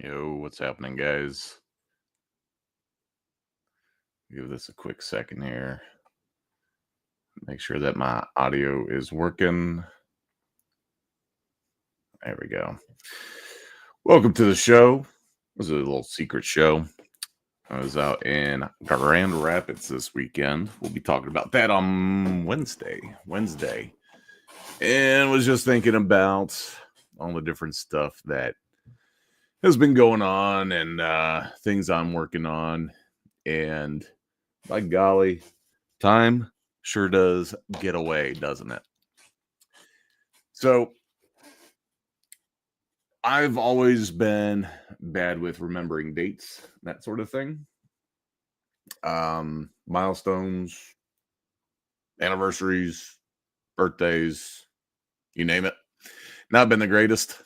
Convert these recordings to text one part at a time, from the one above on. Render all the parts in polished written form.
Yo, what's happening, guys? Give this a quick second here. Make sure that my audio is working. There we go. Welcome to the show. This is a little secret show. I was out in Grand Rapids this weekend. We'll be talking about that on Wednesday. And was just thinking about all the different stuff that has been going on and things I'm working on. And by golly, time sure does get away, doesn't it? So I've always been bad with remembering dates, that sort of thing. Milestones, anniversaries, birthdays, you name it. Not been the greatest.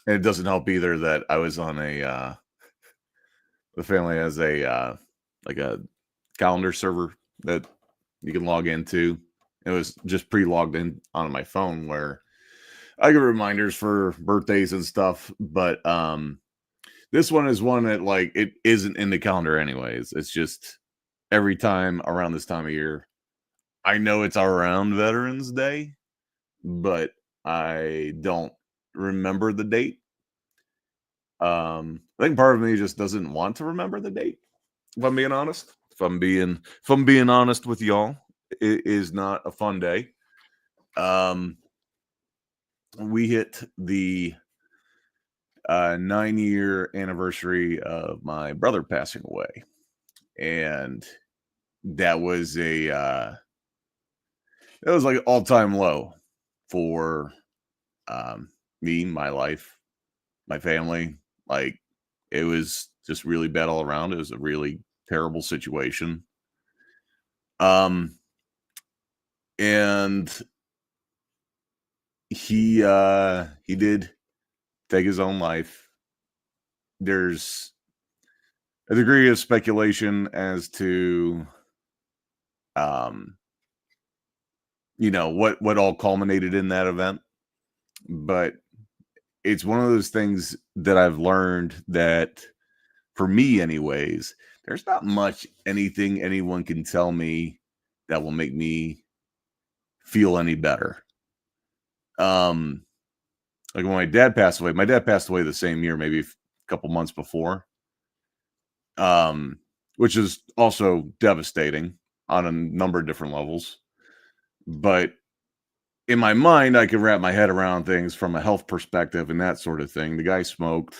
And it doesn't help either that I was on the family has a like a calendar server that you can log into. It was just pre-logged in on my phone where I get reminders for birthdays and stuff, but this one is one that like it isn't in the calendar anyways. It's just every time around this time of year. I know it's around Veterans Day, but I don't remember the date. I think part of me just doesn't want to remember the date. If I'm being honest, if I'm being honest with y'all, it is not a fun day. We hit the 9-year anniversary of my brother passing away, and that was like an all-time low for me, my life, my family. Like, it was just really bad all around. It was a really terrible situation. And he did take his own life. There's a degree of speculation as to what all culminated in that event, but it's one of those things that I've learned that, for me anyways, there's not much anything anyone can tell me that will make me feel any better. Like when my dad passed away the same year, maybe a couple months before, which is also devastating on a number of different levels. But in my mind, I could wrap my head around things from a health perspective and that sort of thing. The guy smoked.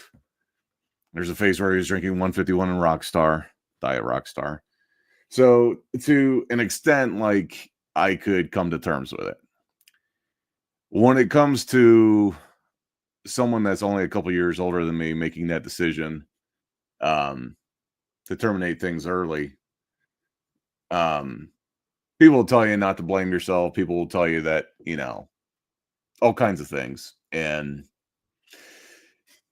There's a phase where he was drinking 151 and Rockstar, Diet Rockstar. So to an extent, like, I could come to terms with it. When it comes to someone that's only a couple years older than me making that decision to terminate things early, people will tell you not to blame yourself. People will tell you that, all kinds of things. And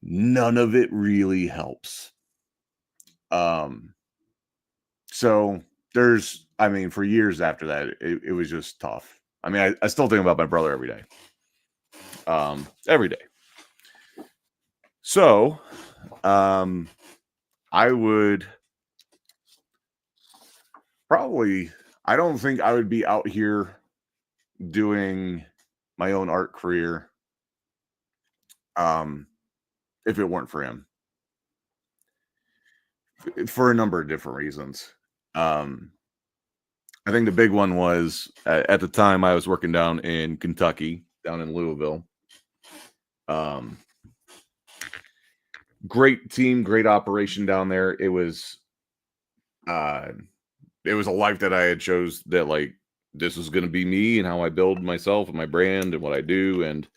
none of it really helps. So for years after that, it was just tough. I mean, I still think about my brother every day. Every day. So, I would probably, I don't think I would be out here doing my own art career if it weren't for him, for a number of different reasons. I think the big one was at the time I was working down in Kentucky, down in Louisville. Great team, great operation down there. It was a life that I had chose, that like this was going to be me and how I build myself and my brand and what I do. And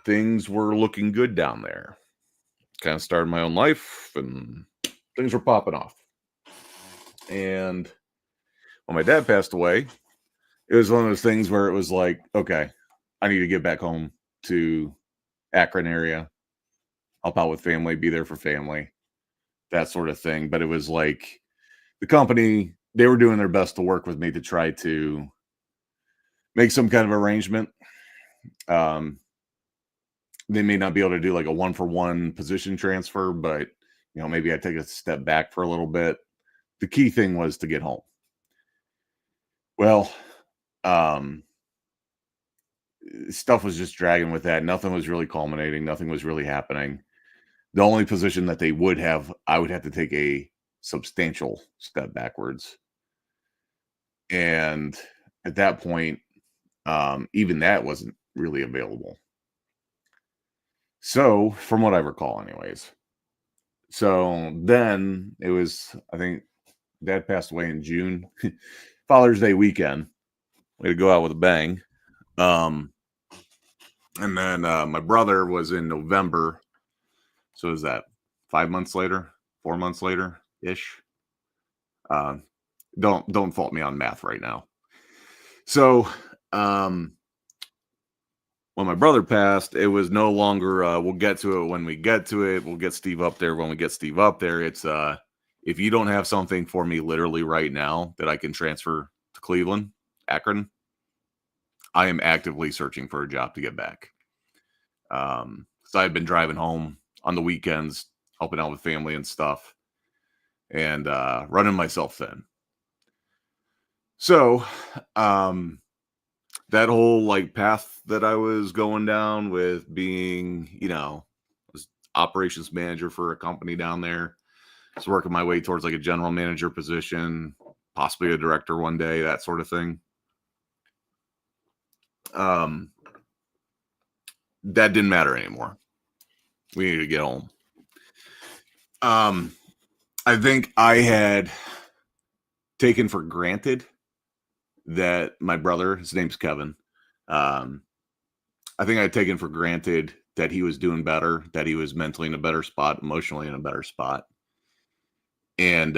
things were looking good down there. Kind of started my own life and things were popping off. And when my dad passed away, it was one of those things where it was like, okay, I need to get back home to Akron area, help out with family, be there for family, that sort of thing. But it was like the company, they were doing their best to work with me to try to make some kind of arrangement. Um, they may not be able to do like a 1-for-1 position transfer, but maybe I take a step back for a little bit. The key thing was to get home. Well, um, stuff was just dragging with that. Nothing was really culminating. Nothing was really happening. The only position that they would have, I would have to take a substantial step backwards. And at that point, even that wasn't really available. So, from what I recall, anyways. So then it was, I think, Dad passed away in June, Father's Day weekend. Way to go out with a bang. And then my brother was in November. So is that 5 months later, 4 months later ish? Uh, don't fault me on math right now. So when my brother passed, it was no longer we'll get to it when we get to it. We'll get Steve up there when we get Steve up there. It's if you don't have something for me literally right now that I can transfer to Cleveland, Akron, I am actively searching for a job to get back. So I've been driving home on the weekends, helping out with family and stuff, and running myself thin. So that whole like path that I was going down with being, was operations manager for a company down there. I was working my way towards like a general manager position, possibly a director one day, that sort of thing. That didn't matter anymore. We needed to get home. I think I had taken for granted that my brother, his name's Kevin, I think I had taken for granted that he was doing better, that he was mentally in a better spot, emotionally in a better spot. And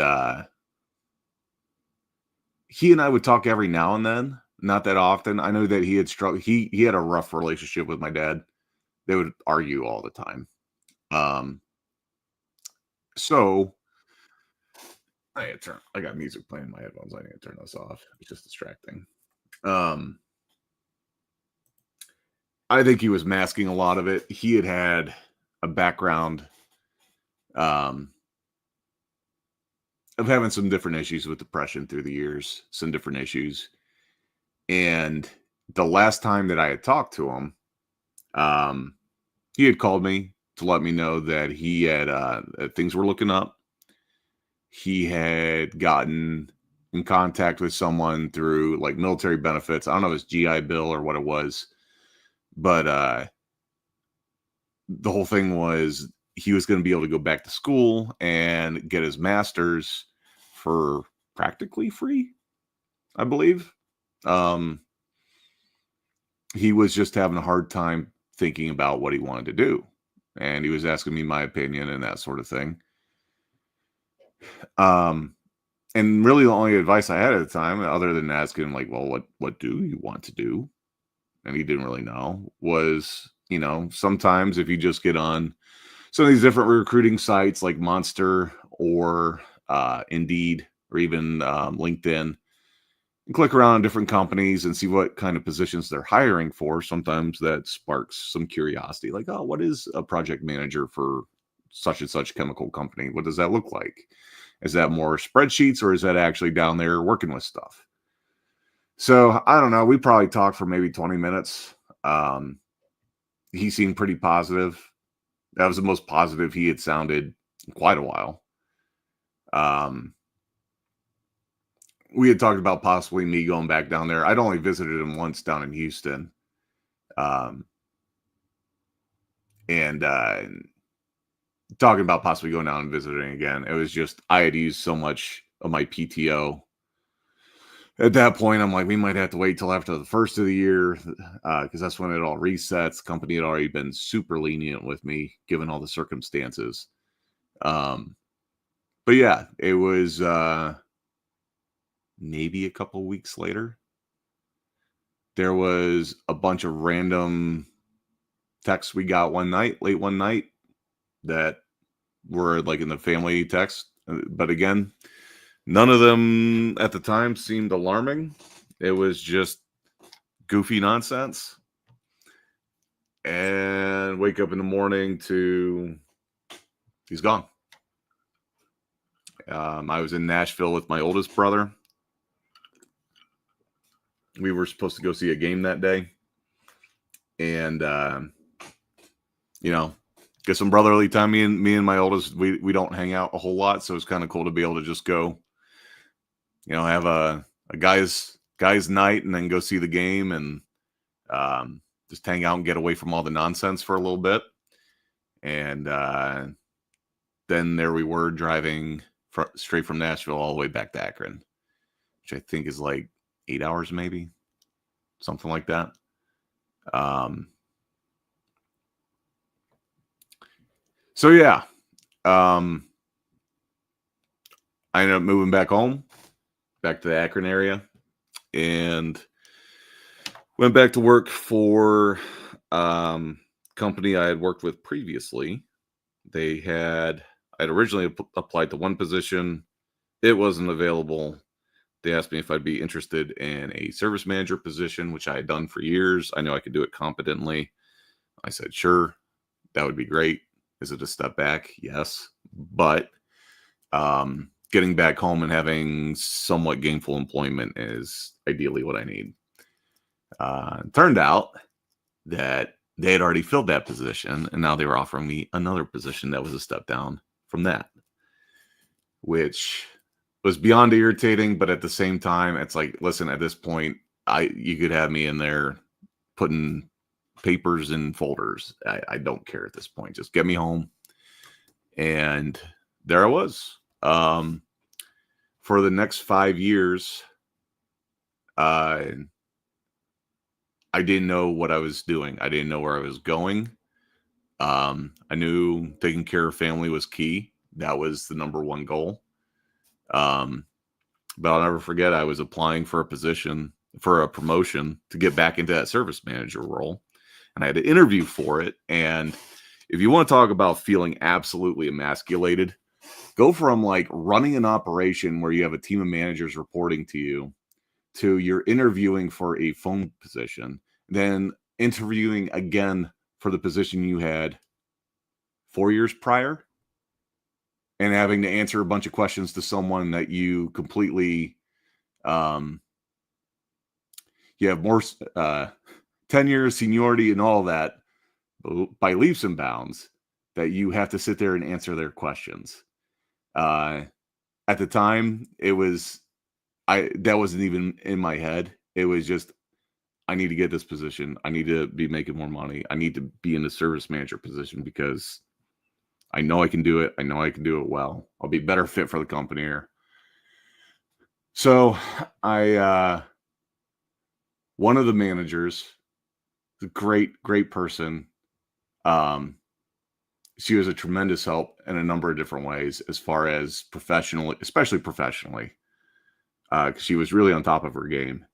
he and I would talk every now and then, not that often. I know that he had struggled. He had a rough relationship with my dad. They would argue all the time. So I got music playing in my headphones. I need to turn this off. It's just distracting. I think he was masking a lot of it. He had a background of having some different issues with depression through the years, some different issues. And the last time that I had talked to him, he had called me to let me know that he had things were looking up. He had gotten in contact with someone through like military benefits. I don't know if it's GI Bill or what it was, but the whole thing was he was going to be able to go back to school and get his master's for practically free, I believe. He was just having a hard time thinking about what he wanted to do. And he was asking me my opinion and that sort of thing. And really the only advice I had at the time, other than asking him like, well, what do you want to do? And he didn't really know, was, sometimes if you just get on some of these different recruiting sites like Monster or Indeed or even LinkedIn, and click around different companies and see what kind of positions they're hiring for. Sometimes that sparks some curiosity, like, oh, what is a project manager for such and such chemical company? What does that look like? Is that more spreadsheets or is that actually down there working with stuff? So I don't know. We probably talked for maybe 20 minutes. He seemed pretty positive. That was the most positive he had sounded in quite a while. We had talked about possibly me going back down there. I'd only visited him once down in Houston. And talking about possibly going down and visiting again. It was just, I had used so much of my PTO. At that point, I'm like, we might have to wait till after the first of the year because that's when it all resets. The company had already been super lenient with me, given all the circumstances. But yeah, it was maybe a couple weeks later. There was a bunch of random texts we got late one night, that were like in the family text. But again, none of them at the time seemed alarming. It was just goofy nonsense. and wake up in the morning to he's gone. I was in Nashville with my oldest brother. We were supposed to go see a game that day, and get some brotherly time. Me and my oldest, we don't hang out a whole lot, so it's kind of cool to be able to just go, have a guy's night, and then go see the game, and just hang out and get away from all the nonsense for a little bit. And then there we were driving straight from Nashville all the way back to Akron, which I think is like 8 hours, maybe something like that. So yeah, I ended up moving back home, back to the Akron area, and went back to work for company I had worked with previously. I'd originally applied to one position. It wasn't available. They asked me if I'd be interested in a service manager position, which I had done for years. I know I could do it competently. I said, sure, that would be great. Is it a step back? Yes. But getting back home and having somewhat gainful employment is ideally what I need. Turned out that they had already filled that position, and now they were offering me another position that was a step down from that, which was beyond irritating. But at the same time, it's like, listen, at this point, you could have me in there putting papers in folders. I don't care at this point. Just get me home. And there I was. For the next 5 years, I didn't know what I was doing. I didn't know where I was going. I knew taking care of family was key. That was the number one goal. But I'll never forget, I was applying for a promotion to get back into that service manager role. And I had to interview for it. And if you want to talk about feeling absolutely emasculated, go from like running an operation where you have a team of managers reporting to you, to you're interviewing for a phone position, then interviewing again for the position you had 4 years prior, and having to answer a bunch of questions to someone that you completely, you have more tenure, seniority, and all that by leaps and bounds, that you have to sit there and answer their questions. At the time, that wasn't even in my head. It was just, I need to get this position. I need to be making more money. I need to be in the service manager position because I know I can do it. I know I can do it well. I'll be better fit for the company here. So one of the managers, a great person. She was a tremendous help in a number of different ways, as far as professionally, especially professionally. Because she was really on top of her game.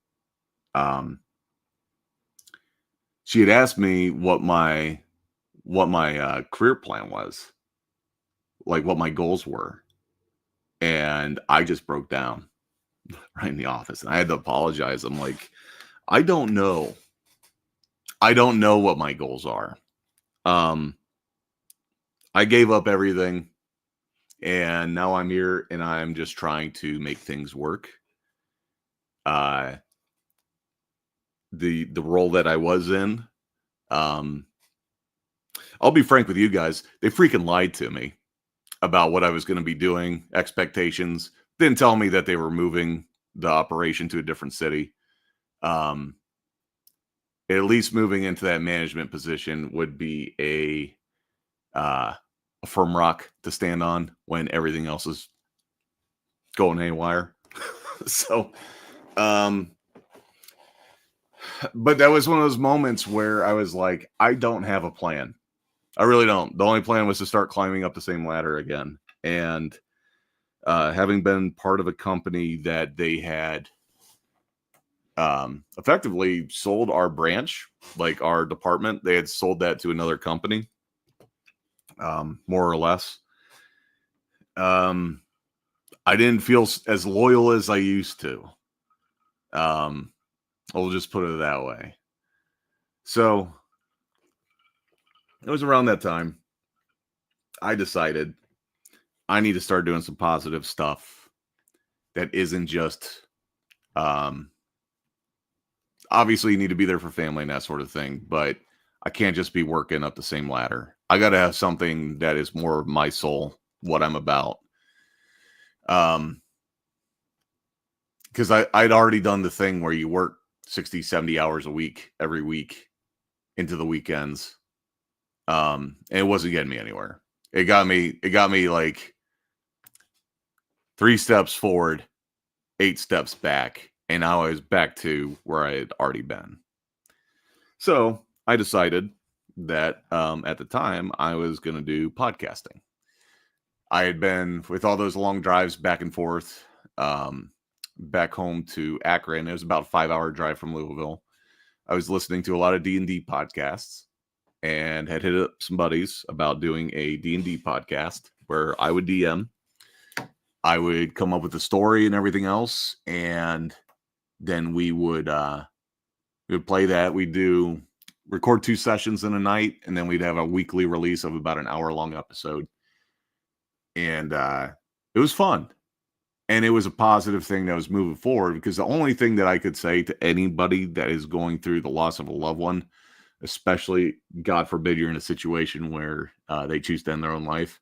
She had asked me what my career plan was, like what my goals were, and I just broke down right in the office, and I had to apologize. I'm like, I don't know what my goals are. I gave up everything, and now I'm here, and I'm just trying to make things work. The role that I was in, I'll be frank with you guys, they freaking lied to me about what I was going to be doing, expectations. Didn't tell me that they were moving the operation to a different city. At least moving into that management position would be a firm rock to stand on when everything else is going haywire. So, but that was one of those moments where I was like, I don't have a plan. I really don't. The only plan was to start climbing up the same ladder again. And having been part of a company that they had effectively sold our branch, like our department, they had sold that to another company, more or less. I didn't feel as loyal as I used to. I'll just put it that way. So it was around that time I decided I need to start doing some positive stuff that isn't just um obviously you need to be there for family and that sort of thing, but I can't just be working up the same ladder. I got to have something that is more of my soul, what I'm about. Um because I'd already done the thing where you work 60, 70 hours a week every week into the weekends. And it wasn't getting me anywhere. It got me like 3 steps forward, 8 steps back, and now I was back to where I had already been. So I decided that at the time I was going to do podcasting. I had been with all those long drives back and forth, um, back home to Akron. It was about a 5-hour drive from Louisville. I was listening to a lot of D&D podcasts and had hit up some buddies about doing a D&D podcast where I would DM. I would come up with the story and everything else, and then we would play that. We'd record 2 sessions in a night, and then we'd have a weekly release of about an hour-long episode. And it was fun. And it was a positive thing that was moving forward, because the only thing that I could say to anybody that is going through the loss of a loved one, especially, God forbid, you're in a situation where they choose to end their own life,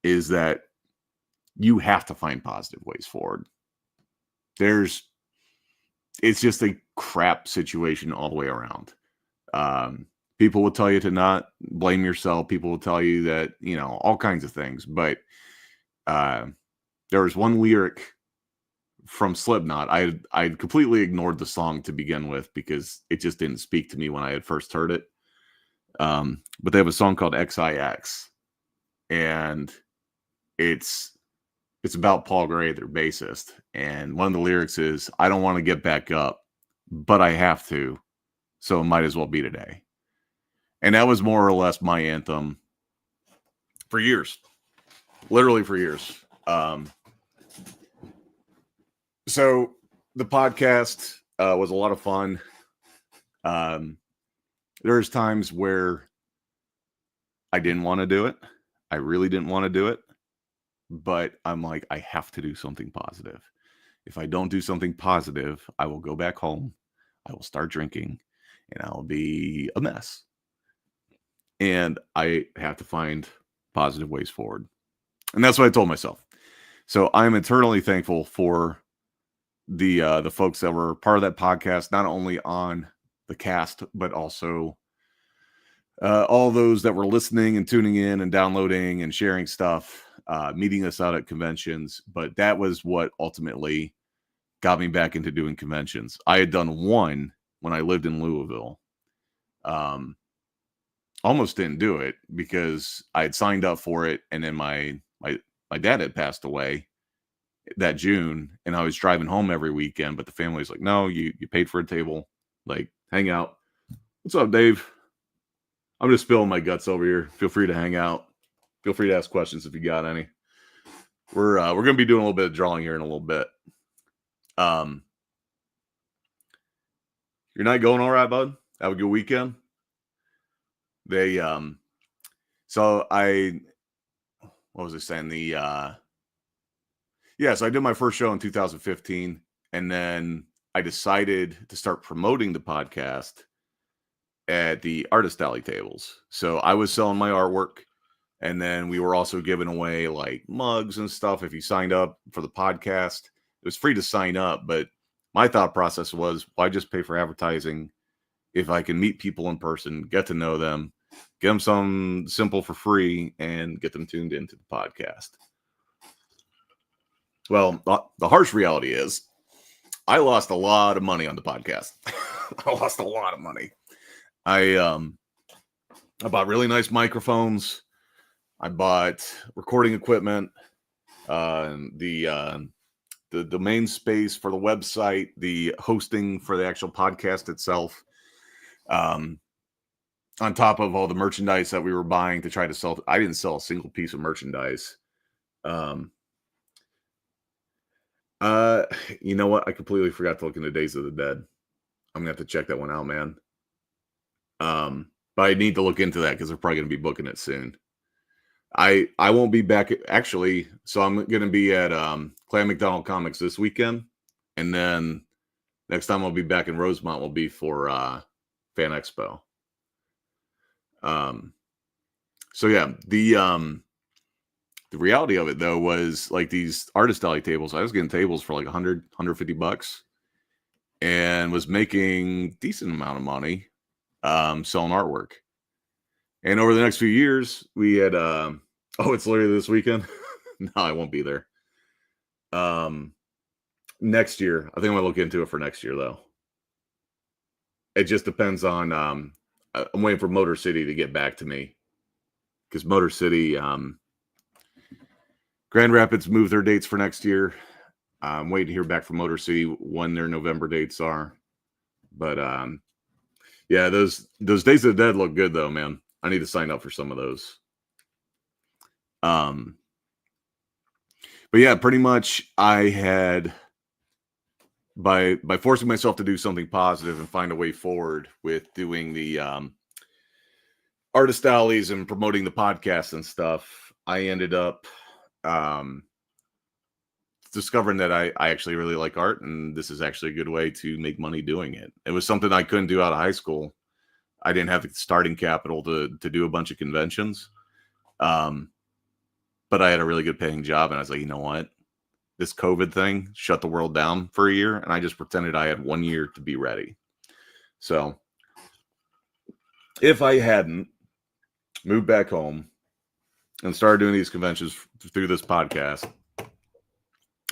is that you have to find positive ways forward. It's just a crap situation all the way around. People will tell you to not blame yourself. People will tell you that, all kinds of things. But there was one lyric from Slipknot. I completely ignored the song to begin with because it just didn't speak to me when I had first heard it. But they have a song called XIX, and it's about Paul Gray, their bassist. And one of the lyrics is, "I don't want to get back up, but I have to, so it might as well be today." And that was more or less my anthem for years, literally for years. So the podcast was a lot of fun. There's times where I didn't want to do it. I really didn't want to do it. But I'm like, I have to do something positive. If I don't do something positive, I will go back home, I will start drinking, and I'll be a mess. And I have to find positive ways forward. And that's what I told myself. So I'm eternally thankful for the folks that were part of that podcast, not only on the cast, but also all those that were listening and tuning in and downloading and sharing stuff, meeting us out at conventions. But that was what ultimately got me back into doing conventions. I had done one when I lived in Louisville. Almost didn't do it because I had signed up for it, and then my dad had passed away that June, and I was driving home every weekend. But the family was like, "No, you paid for a table, like hang out." "What's up, Dave? I'm just spilling my guts over here. Feel free to hang out. Feel free to ask questions if you got any." We're gonna be doing a little bit of drawing here in a little bit. Your night going all right, bud? Have a good weekend. They so I what was I saying? So I did my first show in 2015, and then I decided to start promoting the podcast at the Artist Alley tables. So I was selling my artwork, and then we were also giving away like mugs and stuff if you signed up for the podcast. It was free to sign up, but my thought process was, why just pay for advertising if I can meet people in person, get to know them, get them something simple for free, and get them tuned into the podcast? Well, the harsh reality is I lost a lot of money on the podcast. I lost a lot of money. I bought really nice microphones. I bought recording equipment, the domain space for the website, the hosting for the actual podcast itself, on top of all the merchandise that we were buying to try to sell. I didn't sell a single piece of merchandise. You know what? I completely forgot to look into Days of the Dead. I'm gonna have to check that one out, man. But I need to look into that because they're probably going to be booking it soon. I won't be back actually. So I'm going to be at Clan McDonald Comics this weekend, and then next time I'll be back in Rosemont will be for Fan Expo. So yeah, the reality of it though was like these artist alley tables. I was getting tables for like 100, 150 bucks, and was making decent amount of money selling artwork. And over the next few years, we had it's literally this weekend. No, I won't be there. Next year, I think I'm gonna look into it for next year though. It just depends on I'm waiting for Motor City to get back to me, because Motor City Grand Rapids moved their dates for next year. I'm waiting to hear back from Motor City when their November dates are. But yeah, those Days of the Dead look good though, man. I need to sign up for some of those. But yeah, pretty much I had by forcing myself to do something positive and find a way forward with doing the artist alleys and promoting the podcast and stuff, I ended up discovering that I actually really like art, and this is actually a good way to make money doing it. It was something I couldn't do out of high school. I didn't have the starting capital to do a bunch of conventions. But I had a really good paying job, and I was like, you know what? This COVID thing shut the world down for a year, and I just pretended I had 1 year to be ready. So if I hadn't moved back home and started doing these conventions through this podcast,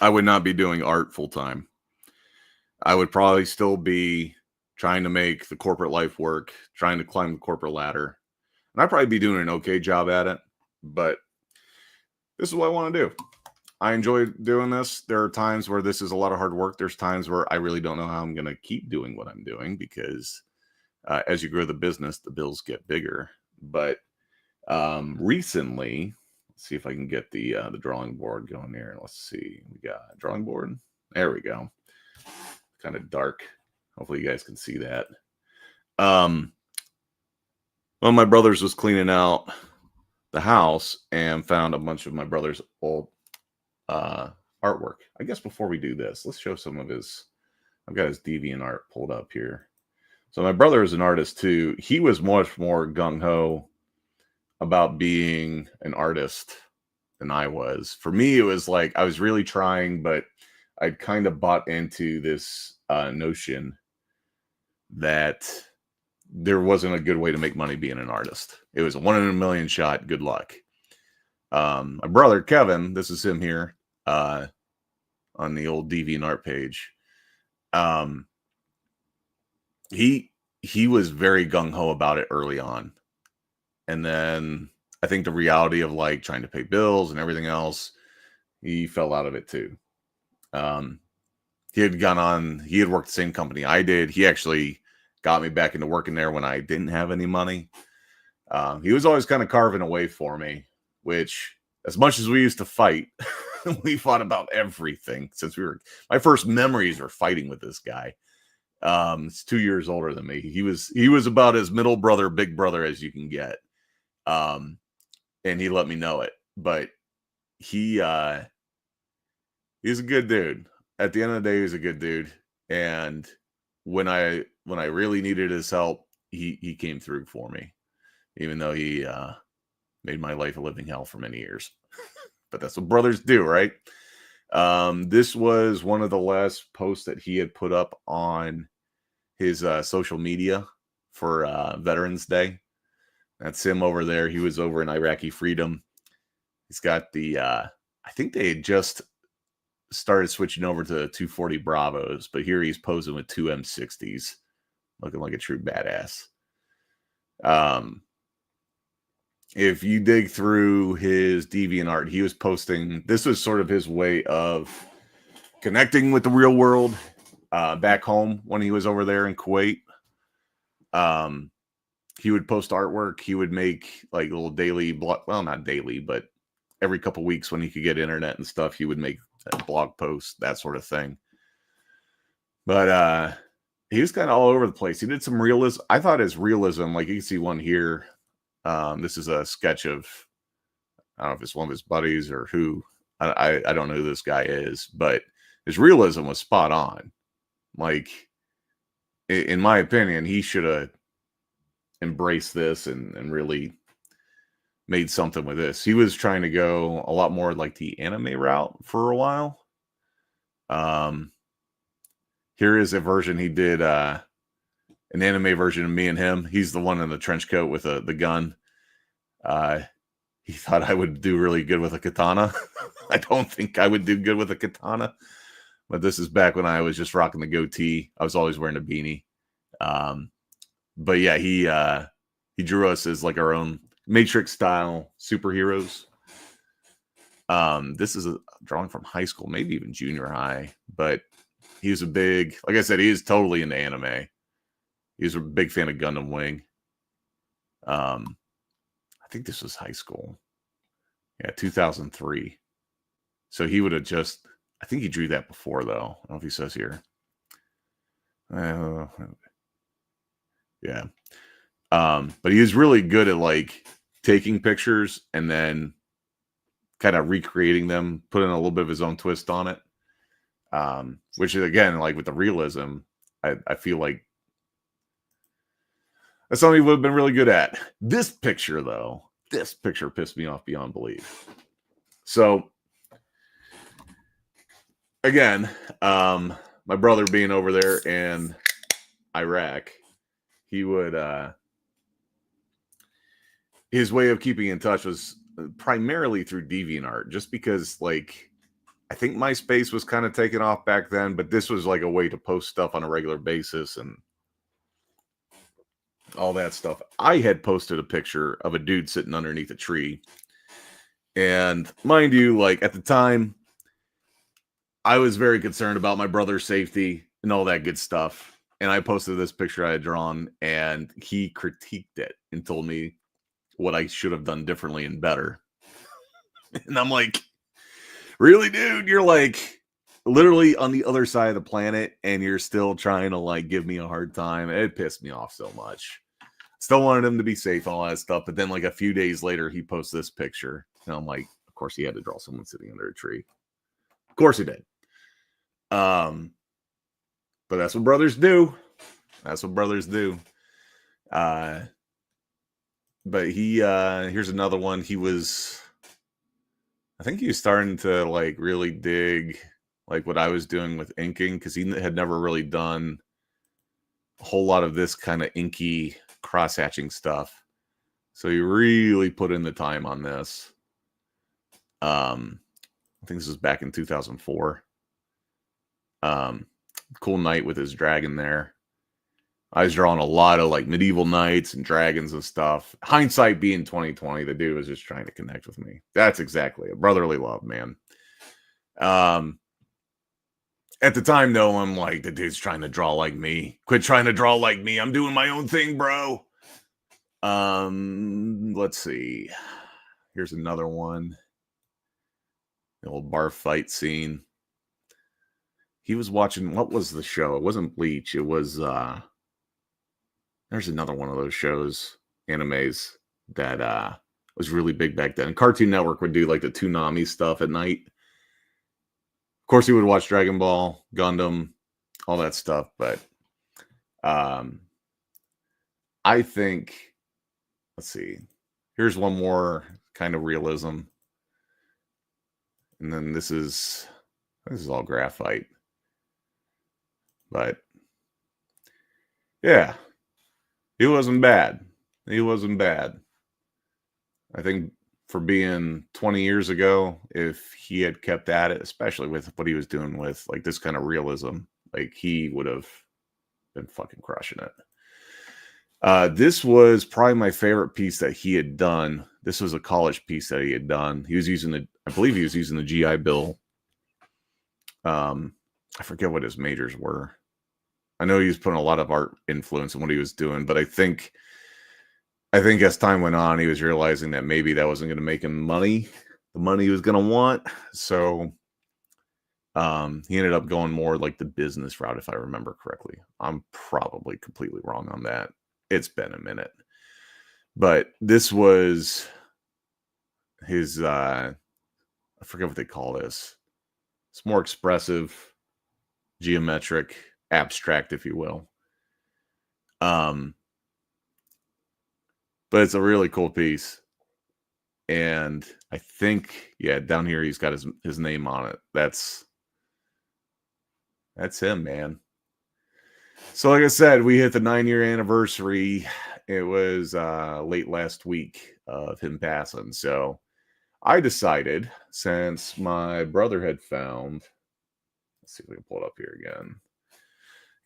I would not be doing art full time. I would probably still be trying to make the corporate life work, trying to climb the corporate ladder. And I'd probably be doing an okay job at it, but this is what I want to do. I enjoy doing this. There are times where this is a lot of hard work. There's times where I really don't know how I'm going to keep doing what I'm doing, because as you grow the business, the bills get bigger. But recently, let's see if I can get the drawing board going here. Let's see. We got a drawing board. There we go. Kind of dark. Hopefully you guys can see that. One of my brothers was cleaning out the house and found a bunch of my brother's old artwork. I guess before we do this, let's show some of his. I've got his DeviantArt pulled up here. So my brother is an artist too. He was much more gung-ho about being an artist than I was. For me, it was like I was really trying, but I'd kind of bought into this notion that there wasn't a good way to make money being an artist. It was a 1 in a million shot. Good luck. My brother, Kevin, this is him here on the old DeviantArt page. He was very gung-ho about it early on. And then I think the reality of like trying to pay bills and everything else, he fell out of it too. He had worked the same company I did. He actually got me back into working there when I didn't have any money. He was always kind of carving away for me, which, as much as we used to fight, we fought about everything since my first memories were fighting with this guy. He's 2 years older than me. He was about as middle brother, big brother as you can get. And he let me know it, but he's a good dude. At the end of the day, he was a good dude. And when I really needed his help, he came through for me, even though he made my life a living hell for many years. But that's what brothers do, right? This was one of the last posts that he had put up on his social media for Veterans Day. That's him over there. He was over in Iraqi Freedom. He's got the I think they had just started switching over to 240 Bravos, but here he's posing with 2 M60s, looking like a true badass. If you dig through his DeviantArt, he was posting, this was sort of his way of connecting with the real world back home when he was over there in Kuwait. He would post artwork. He would make like little daily blog, well, not daily, but every couple weeks when he could get internet and stuff, he would make a blog post, that sort of thing. But he was kind of all over the place. He did some realism. I thought his realism, like you can see one here. This is a sketch of, I don't know if it's one of his buddies or who. I don't know who this guy is, but his realism was spot on. Like, in my opinion, he should have embraced this and really made something with this. He was trying to go a lot more like the anime route for a while. Here is a version he did, an anime version of me and him. He's the one in the trench coat with the gun. He thought I would do really good with a katana. I don't think I would do good with a katana, but this is back when I was just rocking the goatee. I was always wearing a beanie. But yeah, he drew us as like our own Matrix style superheroes. This is a drawing from high school, maybe even junior high, but he was a big, like I said, he is totally into anime. He was a big fan of Gundam Wing. I think this was high school. Yeah, 2003. So he would have just, I think he drew that before though. I don't know if he says here. Yeah. But he was really good at like taking pictures and then kind of recreating them, putting a little bit of his own twist on it. Which is, again, like with the realism, I feel like that's something he would have been really good at. This picture, though, this picture pissed me off beyond belief. So, again, my brother being over there in Iraq, he would, his way of keeping in touch was primarily through DeviantArt, just because, like, I think MySpace was kind of taken off back then, but this was like a way to post stuff on a regular basis and all that stuff. I had posted a picture of a dude sitting underneath a tree. And mind you, like at the time, I was very concerned about my brother's safety and all that good stuff. And I posted this picture I had drawn, and he critiqued it and told me what I should have done differently and better. And I'm like, really, dude? You're like literally on the other side of the planet and you're still trying to like give me a hard time. It pissed me off so much. Still wanted him to be safe, all that stuff. But then like a few days later, he posts this picture. And I'm like, of course he had to draw someone sitting under a tree. Of course he did. But that's what brothers do. That's what brothers do. But he, here's another one. I think he was starting to like really dig like what I was doing with inking, because he had never really done a whole lot of this kind of inky cross-hatching stuff. So he really put in the time on this. I think this was back in 2004. Cool knight with his dragon there. I was drawing a lot of like medieval knights and dragons and stuff. Hindsight being 2020, the dude was just trying to connect with me. That's exactly it. Brotherly love, man. At the time, though, I'm like, the dude's trying to draw like me. Quit trying to draw like me. I'm doing my own thing, bro. Let's see. Here's another one. The old bar fight scene. He was watching, what was the show? It wasn't Bleach. It was, there's another one of those shows, animes, that was really big back then. Cartoon Network would do like the Toonami stuff at night. Of course, he would watch Dragon Ball, Gundam, all that stuff. But I think, let's see. Here's one more kind of realism. And then this is all graphite. But yeah, he wasn't bad. He wasn't bad. I think for being 20 years ago, if he had kept at it, especially with what he was doing with like this kind of realism, like he would have been fucking crushing it. This was probably my favorite piece that he had done. This was a college piece that he had done. He was using I believe he was using the GI Bill. I forget what his majors were. I know he was putting a lot of art influence in what he was doing, but I think as time went on, he was realizing that maybe that wasn't going to make him the money he was going to want. So He ended up going more like the business route, if I remember correctly. I'm probably completely wrong on that. It's been a minute. But this was his I forget what they call this. It's more expressive, geometric, abstract, if you will. Um, but it's a really cool piece. And I think, yeah, down here he's got his name on it. That's him, man. So like I said, we hit the 9-year anniversary. It was late last week of him passing. So I decided, since my brother had found, let's see if we can pull it up here again.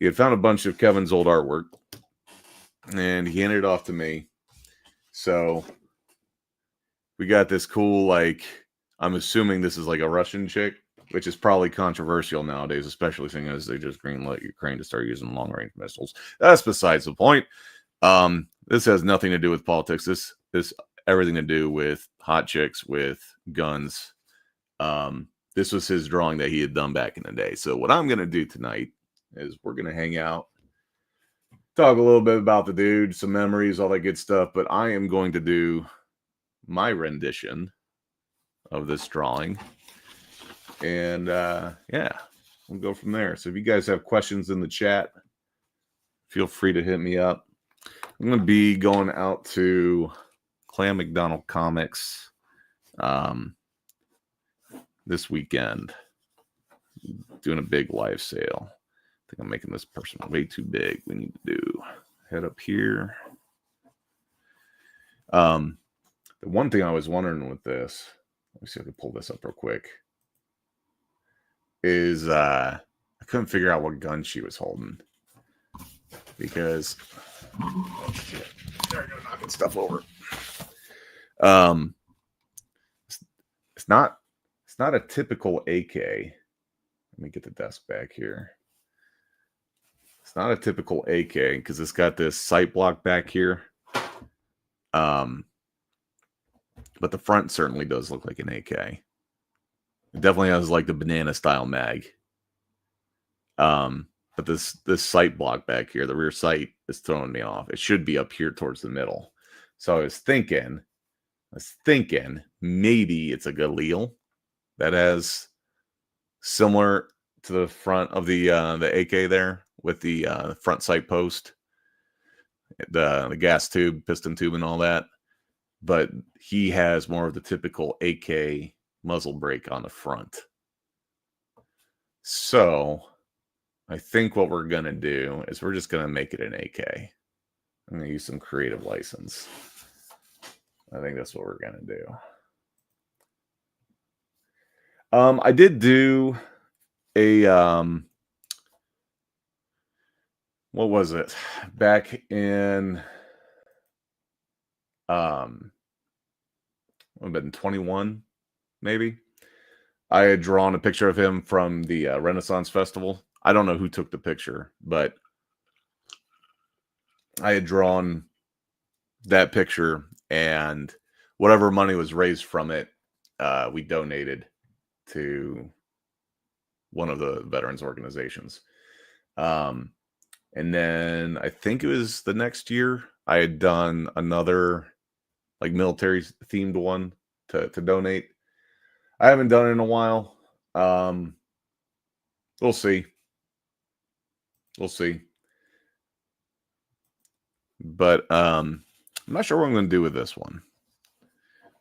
He had found a bunch of Kevin's old artwork, and he handed it off to me. So we got this cool, like, I'm assuming this is like a Russian chick, which is probably controversial nowadays, especially seeing as they just greenlit Ukraine to start using long-range missiles. That's besides the point. This has nothing to do with politics. This everything to do with hot chicks with guns. This was his drawing that he had done back in the day. So what I'm gonna do tonight is we're gonna hang out, talk a little bit about the dude, some memories, all that good stuff. But I am going to do my rendition of this drawing, and yeah, we'll go from there. So if you guys have questions in the chat, feel free to hit me up. I'm going to be going out to Clam McDonald Comics this weekend, doing a big live sale. I think I'm making this person way too big. We need to do head up here. The one thing I was wondering with this, let me see if I can pull this up real quick, is I couldn't figure out what gun she was holding, because there I go, knocking stuff over. It's not a typical AK. Let me get the desk back here. It's not a typical AK because it's got this sight block back here. But the front certainly does look like an AK. It definitely has like the banana style mag. But this sight block back here, the rear sight, is throwing me off. It should be up here towards the middle. So I was thinking maybe it's a Galil that has similar to the front of the AK there with the front sight post, the gas tube, piston tube, and all that. But he has more of the typical AK muzzle brake on the front. So I think what we're going to do is we're just going to make it an AK. I'm going to use some creative license. I think that's what we're going to do. I did do a, what was it? Back in, I've been 21, maybe. I had drawn a picture of him from the Renaissance Festival. I don't know who took the picture, but I had drawn that picture, and whatever money was raised from it, we donated to one of the veterans organizations. And then I think it was the next year I had done another like military themed one to donate. I haven't done it in a while. We'll see. But I'm not sure what I'm going to do with this one.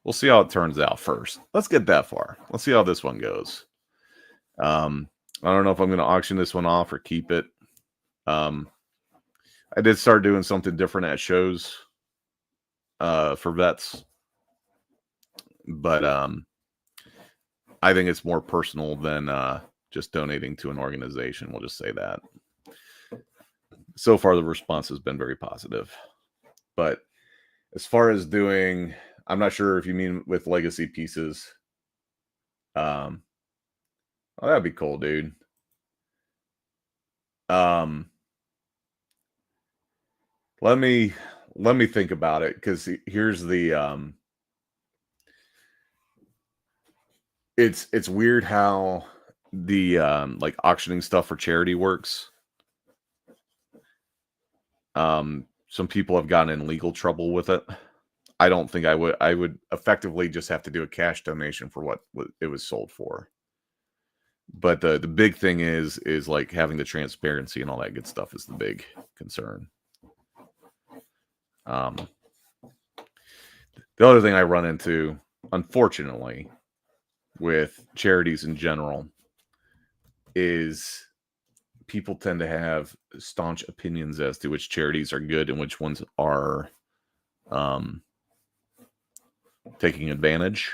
We'll see how it turns out first. Let's get that far. Let's see how this one goes. I don't know if I'm going to auction this one off or keep it. I did start doing something different at shows for vets, but I think it's more personal than just donating to an organization. We'll just say that. So far, the response has been very positive. But as far as doing, I'm not sure if you mean with legacy pieces. Oh, that'd be cool, dude. Let me think about it, because here's the it's weird how the like auctioning stuff for charity works. Some people have gotten in legal trouble with it. I don't think I would. I would effectively just have to do a cash donation for what it was sold for. But the big thing is like having the transparency and all that good stuff is the big concern. The other thing I run into, unfortunately, with charities in general is people tend to have staunch opinions as to which charities are good and which ones are taking advantage.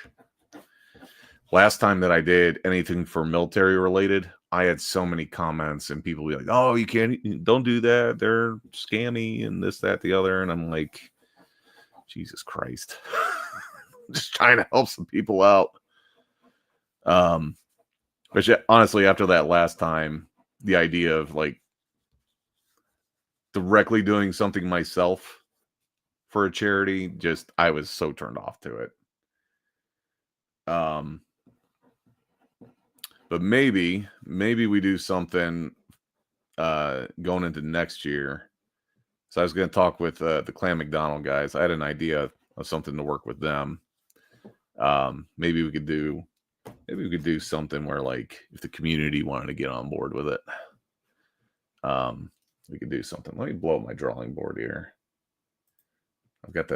Last time that I did anything for military related, I had so many comments and people be like, "Oh, you can't, don't do that. They're scammy and this, that, the other." And I'm like, Jesus Christ. Just trying to help some people out. But yeah, honestly, after that last time, the idea of like directly doing something myself for a charity, just I was so turned off to it. But maybe we do something going into next year. So I was going to talk with the Clan McDonald guys. I had an idea of something to work with them. Maybe we could do something where, like, if the community wanted to get on board with it, we could do something. Let me blow up my drawing board here. I've got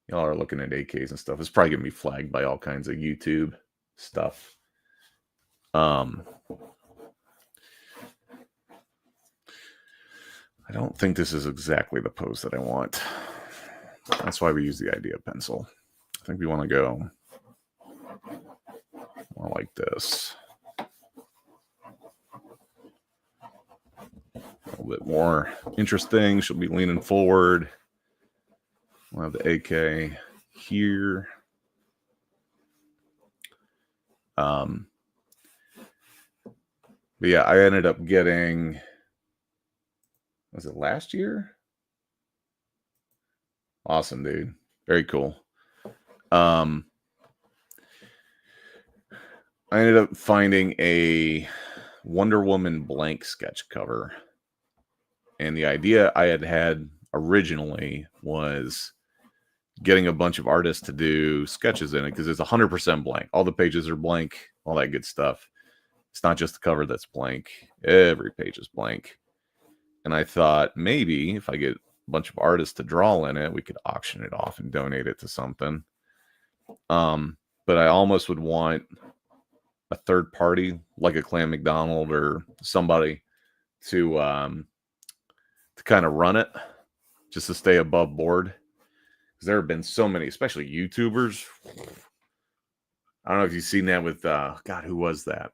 y'all are looking at AKs and stuff. It's probably gonna be flagged by all kinds of YouTube stuff. I don't think this is exactly the pose that I want. That's why we use the idea pencil. I think we want to go more like this. A little bit more interesting. She'll be leaning forward. We'll have the AK here. But yeah, I ended up getting, was it last year? Awesome, dude. Very cool. I ended up finding a Wonder Woman blank sketch cover. And the idea I had originally was getting a bunch of artists to do sketches in it because it's 100% blank. All the pages are blank, all that good stuff. It's not just the cover that's blank. Every page is blank. And I thought maybe if I get a bunch of artists to draw in it, we could auction it off and donate it to something. But I almost would want a third party, like a Clan McDonald or somebody, to kind of run it, just to stay above board. Because there have been so many, especially YouTubers. I don't know if you've seen that with God, who was that?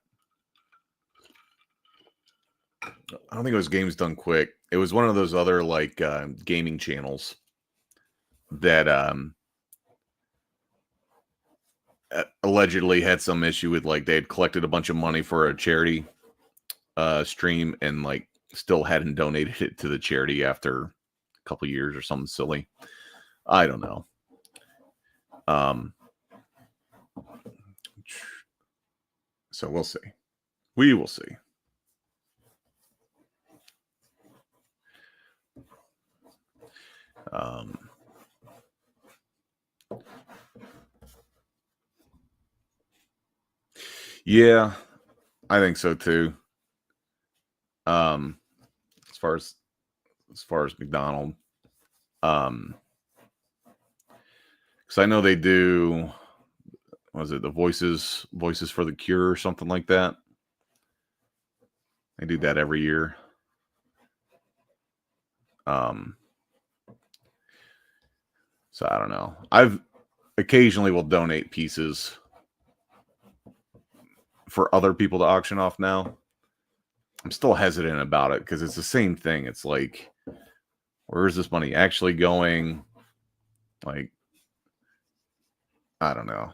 I don't think it was Games Done Quick. It was one of those other like gaming channels that allegedly had some issue with, like, they had collected a bunch of money for a charity stream and like still hadn't donated it to the charity after a couple years or something silly. I don't know. So we'll see. We will see. Yeah, I think so too. As far as McDonald, because I know they do. Was it the voices for the Cure or something like that? They do that every year. So I don't know. I've occasionally will donate pieces for other people to auction off now. I'm still hesitant about it because it's the same thing. It's like, where is this money actually going? Like, I don't know.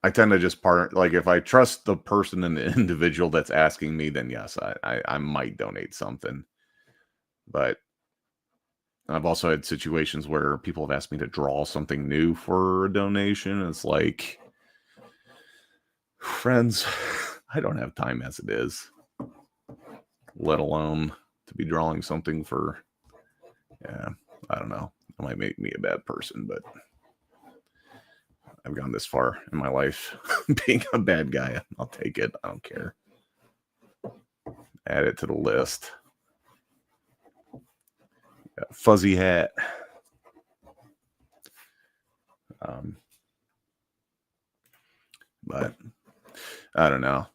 I tend to just like, if I trust the person and the individual that's asking me, then yes, I might donate something. But I've also had situations where people have asked me to draw something new for a donation. It's like, friends, I don't have time as it is, let alone to be drawing something for, yeah, I don't know. It might make me a bad person, but I've gone this far in my life being a bad guy. I'll take it. I don't care. Add it to the list. Got fuzzy hat. But I don't know.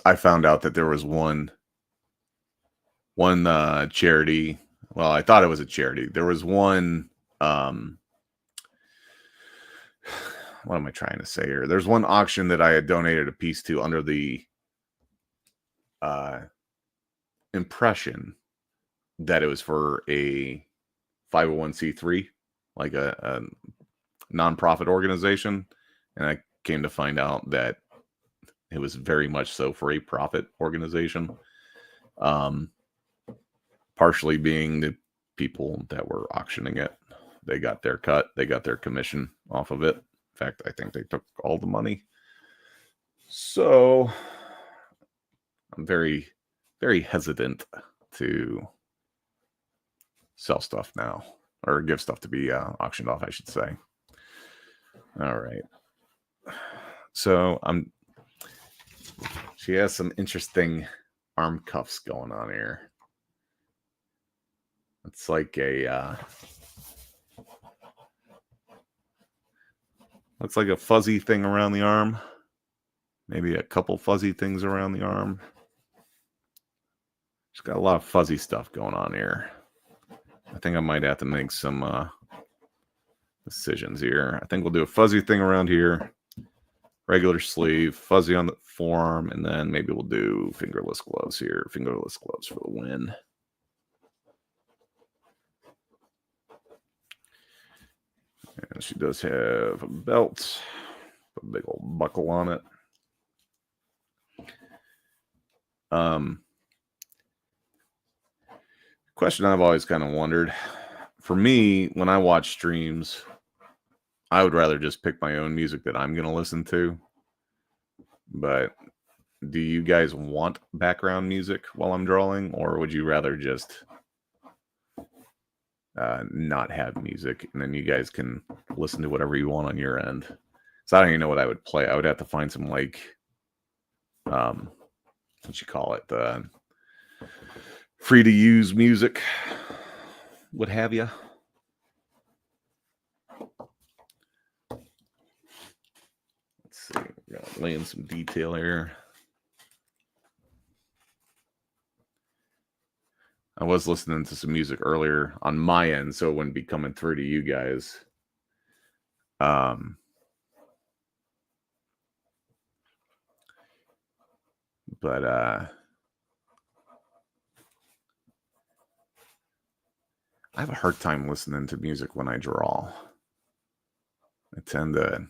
I found out that there was one charity. Well, I thought it was a charity. There was one. What am I trying to say here? There's one auction that I had donated a piece to under the impression that it was for a 501c3, like a nonprofit organization, and I came to find out that it was very much so for a profit organization. Partially being the people that were auctioning it, they got their cut, they got their commission off of it. In fact, I think they took all the money. So I'm very, very hesitant to sell stuff now, or give stuff to be auctioned off, I should say. All right. So she has some interesting arm cuffs going on here. It's like a looks like a fuzzy thing around the arm. Maybe a couple fuzzy things around the arm. She's got a lot of fuzzy stuff going on here. I think I might have to make some decisions here. I think we'll do a fuzzy thing around here, regular sleeve, fuzzy on the forearm, and then maybe we'll do fingerless gloves here. Fingerless gloves for the win. And she does have a belt, a big old buckle on it. Question I've always kind of wondered. For me, when I watch streams, I would rather just pick my own music that I'm going to listen to. But do you guys want background music while I'm drawing, or would you rather just not have music, and then you guys can listen to whatever you want on your end? So I don't even know what I would play. I would have to find some, like, what you call it, free to use music, what have you. Let's see, we're gonna lay in some detail here. I was listening to some music earlier on my end, so it wouldn't be coming through to you guys. But I have a hard time listening to music when I draw. I tend to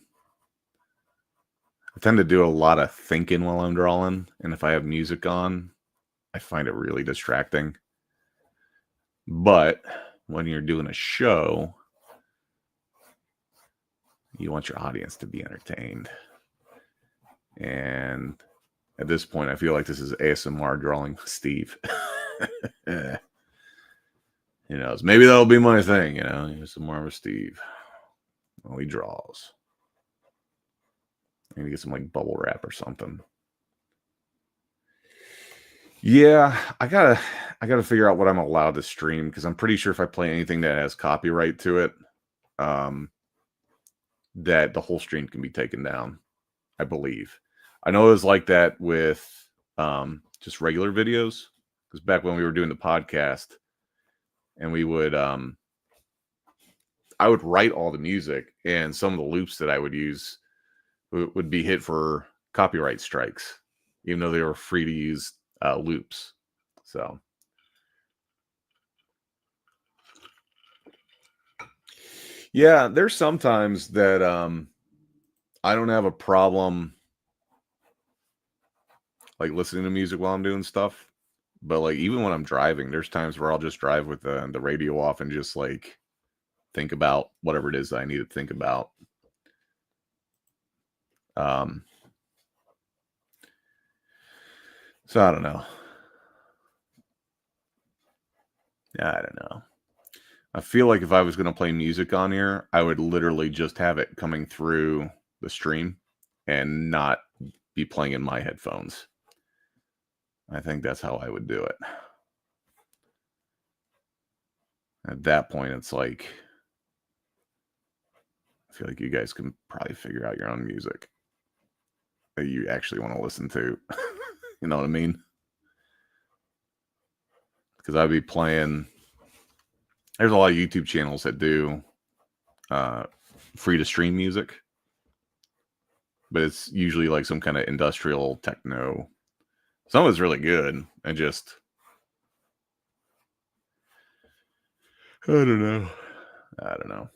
do a lot of thinking while I'm drawing, and if I have music on, I find it really distracting. But when you're doing a show, you want your audience to be entertained. And at this point, I feel like this is ASMR drawing Steve. Who knows? Maybe that'll be my thing, ASMR with Steve. Well, he draws. Maybe get some like bubble wrap or something. Yeah, I gotta figure out what I'm allowed to stream, because I'm pretty sure if I play anything that has copyright to it, that the whole stream can be taken down, I believe. I know it was like that with just regular videos, because back when we were doing the podcast, and we would I would write all the music, and some of the loops that I would use would be hit for copyright strikes, even though they were free to use loops. So yeah, there's sometimes that I don't have a problem like listening to music while I'm doing stuff, but like even when I'm driving, there's times where I'll just drive with the radio off and just like think about whatever it is that I need to think about. So I don't know. I don't know. I feel like if I was gonna play music on here, I would literally just have it coming through the stream and not be playing in my headphones. I think that's how I would do it. At that point, it's like I feel like you guys can probably figure out your own music that you actually want to listen to. You know what I mean? Because I'd be playing. There's a lot of YouTube channels that do uh, free to stream music, but it's usually like some kind of industrial techno. Some of it's really good. I don't know. I don't know.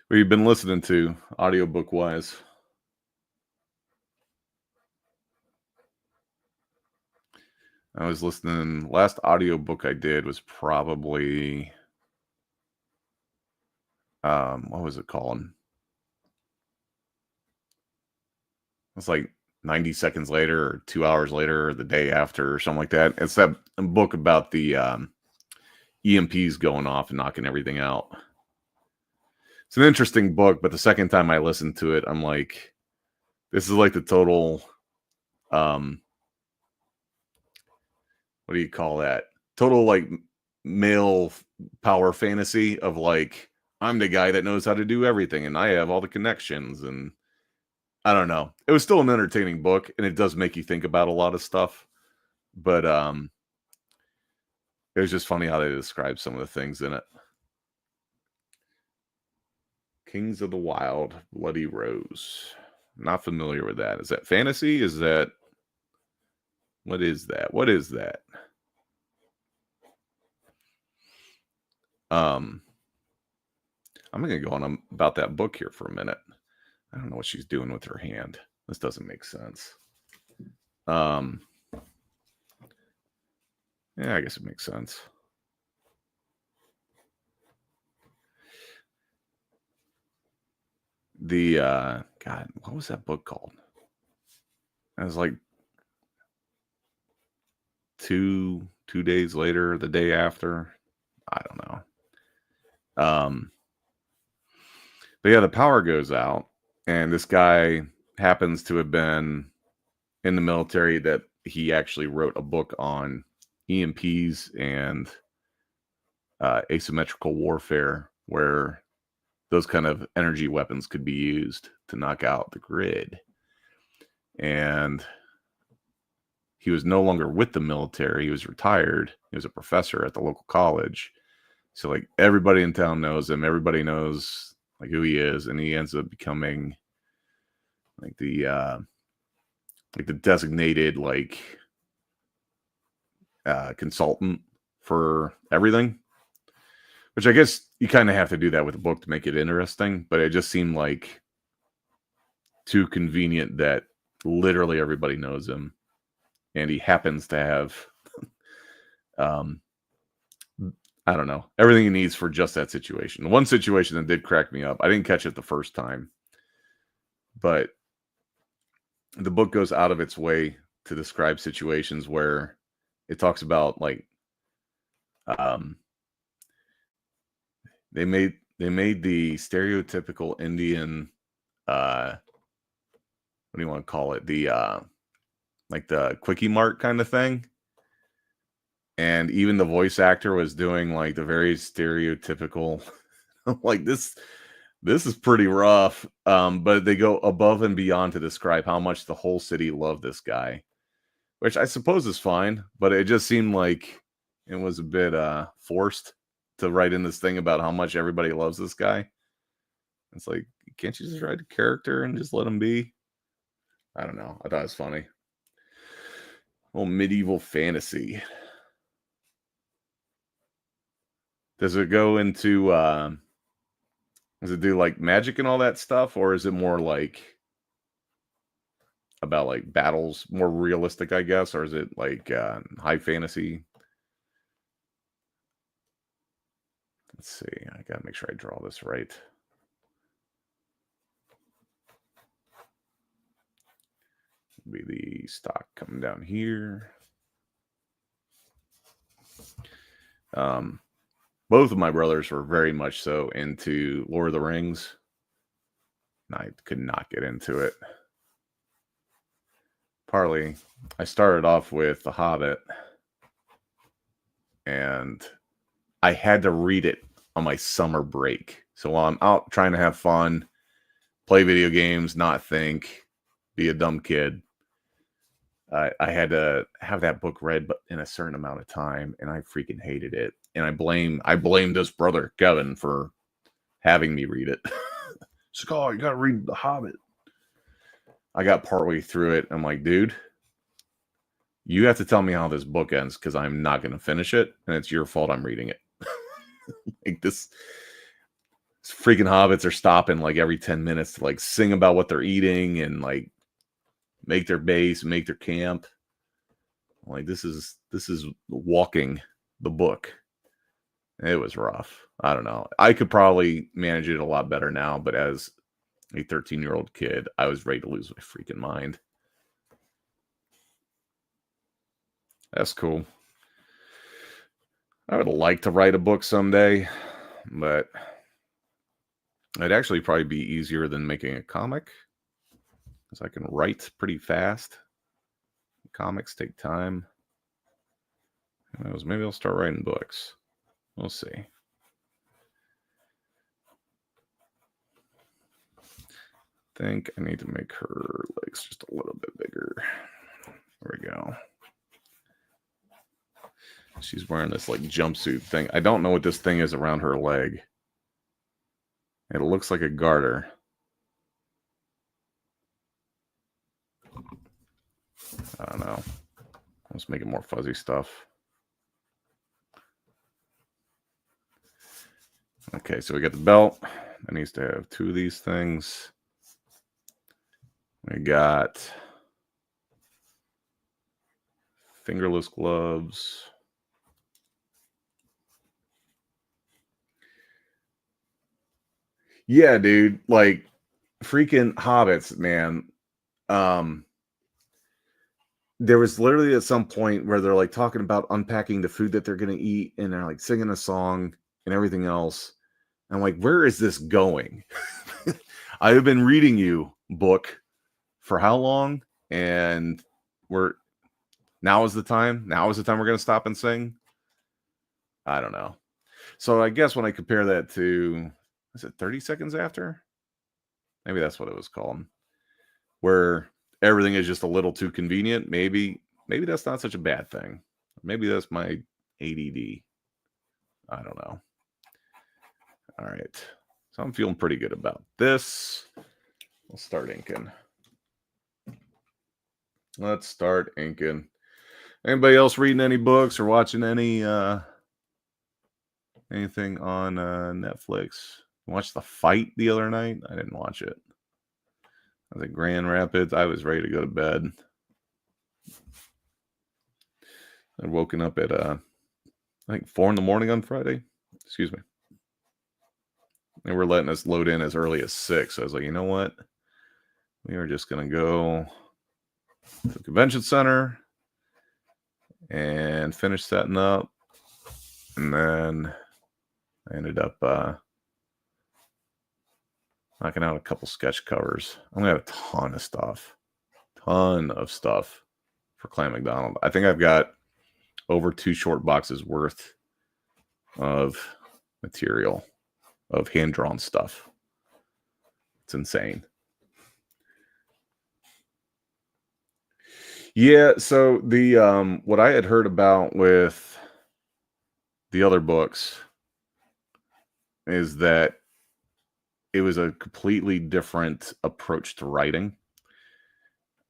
What you've been listening to audiobook wise? I was listening. Last audiobook I did was probably what was it called? It was like 90 seconds later or 2 hours later or the day after or something like that. It's that book about the EMPs going off and knocking everything out. It's an interesting book, but the second time I listened to it, I'm like, this is like the total what do you call that? Total like male power fantasy of like I'm the guy that knows how to do everything and I have all the connections and I don't know. It was still an entertaining book and it does make you think about a lot of stuff, but it was just funny how they describe some of the things in it. Kings of the Wild, Bloody Rose. Not familiar with that. Is that fantasy? Is that what is that? What is that? I'm gonna go on about that book here for a minute. I don't know what she's doing with her hand. This doesn't make sense. Yeah, I guess it makes sense. The God, what was that book called? It was like two days later, the day after. I don't know. But yeah, the power goes out, and this guy happens to have been in the military that he actually wrote a book on EMPs and asymmetrical warfare, where those kind of energy weapons could be used to knock out the grid. And he was no longer with the military. He was retired. He was a professor at the local college. So like everybody in town knows him. Everybody knows like who he is, and he ends up becoming like the designated consultant for everything. Which I guess you kind of have to do that with a book to make it interesting, but it just seemed like too convenient that literally everybody knows him, and he happens to have, I don't know, everything he needs for just that situation. One situation that did crack me up, I didn't catch it the first time, but the book goes out of its way to describe situations where it talks about like um, they made the stereotypical Indian what do you want to call it? The like the quickie mart kind of thing. And even the voice actor was doing like the very stereotypical like this is pretty rough. But they go above and beyond to describe how much the whole city loved this guy, which I suppose is fine, but it just seemed like it was a bit forced to write in this thing about how much everybody loves this guy. It's like, can't you just write a character and just let him be? I don't know. I thought it was funny. Well, medieval fantasy. Does it go into does it do like magic and all that stuff, or is it more like about like battles, more realistic, I guess, or is it like high fantasy? Let's see. I gotta make sure I draw this right. Be the stock coming down here. Both of my brothers were very much so into Lord of the Rings. I could not get into it. Partly, I started off with The Hobbit, and I had to read it on my summer break. So while I'm out trying to have fun, play video games, not think, be a dumb kid, I had to have that book read but in a certain amount of time, and I freaking hated it. And I blamed this brother, Kevin, for having me read it. It's like, oh, you got to read The Hobbit. I got partway through it. I'm like, dude, you have to tell me how this book ends because I'm not going to finish it, and it's your fault I'm reading it. Like this freaking hobbits are stopping like every 10 minutes to like sing about what they're eating and like make their base, make their camp. Like this is walking the book. It was rough. I don't know. I could probably manage it a lot better now, but as a 13-year-old kid, I was ready to lose my freaking mind. That's cool. I would like to write a book someday, but it'd actually probably be easier than making a comic, because I can write pretty fast. Comics take time. Who knows? Maybe I'll start writing books. We'll see. I think I need to make her legs just a little bit bigger. There we go. She's wearing this like jumpsuit thing. I don't know what this thing is around her leg. It looks like a garter. I don't know. Let's make it more fuzzy stuff. Okay, so we got the belt. It needs to have 2 of these things. We got fingerless gloves. Yeah, dude, like freaking hobbits, man. There was literally at some point where they're like talking about unpacking the food that they're going to eat, and they're like singing a song and everything else. I'm like, where is this going? I have been reading you book for how long? And now is the time. Now is the time we're going to stop and sing. I don't know. So I guess when I compare that to, is it 30 Seconds After? Maybe that's what it was called. Where everything is just a little too convenient. Maybe that's not such a bad thing. Maybe that's my ADD. I don't know. All right. So I'm feeling pretty good about this. We'll start inking. Let's start inking. Anybody else reading any books or watching any anything on Netflix? Watched The Fight the other night? I didn't watch it. I was at Grand Rapids. I was ready to go to bed. I'd woken up at I think 4 in the morning on Friday. Excuse me. They were letting us load in as early as 6. So I was like, you know what? We are just gonna go to the convention center and finish setting up. And then I ended up knocking out a couple sketch covers. I'm gonna have a ton of stuff for Clan McDonald. I think I've got over 2 short boxes worth of material, of hand-drawn stuff. It's insane. Yeah, so the what I had heard about with the other books is that it was a completely different approach to writing.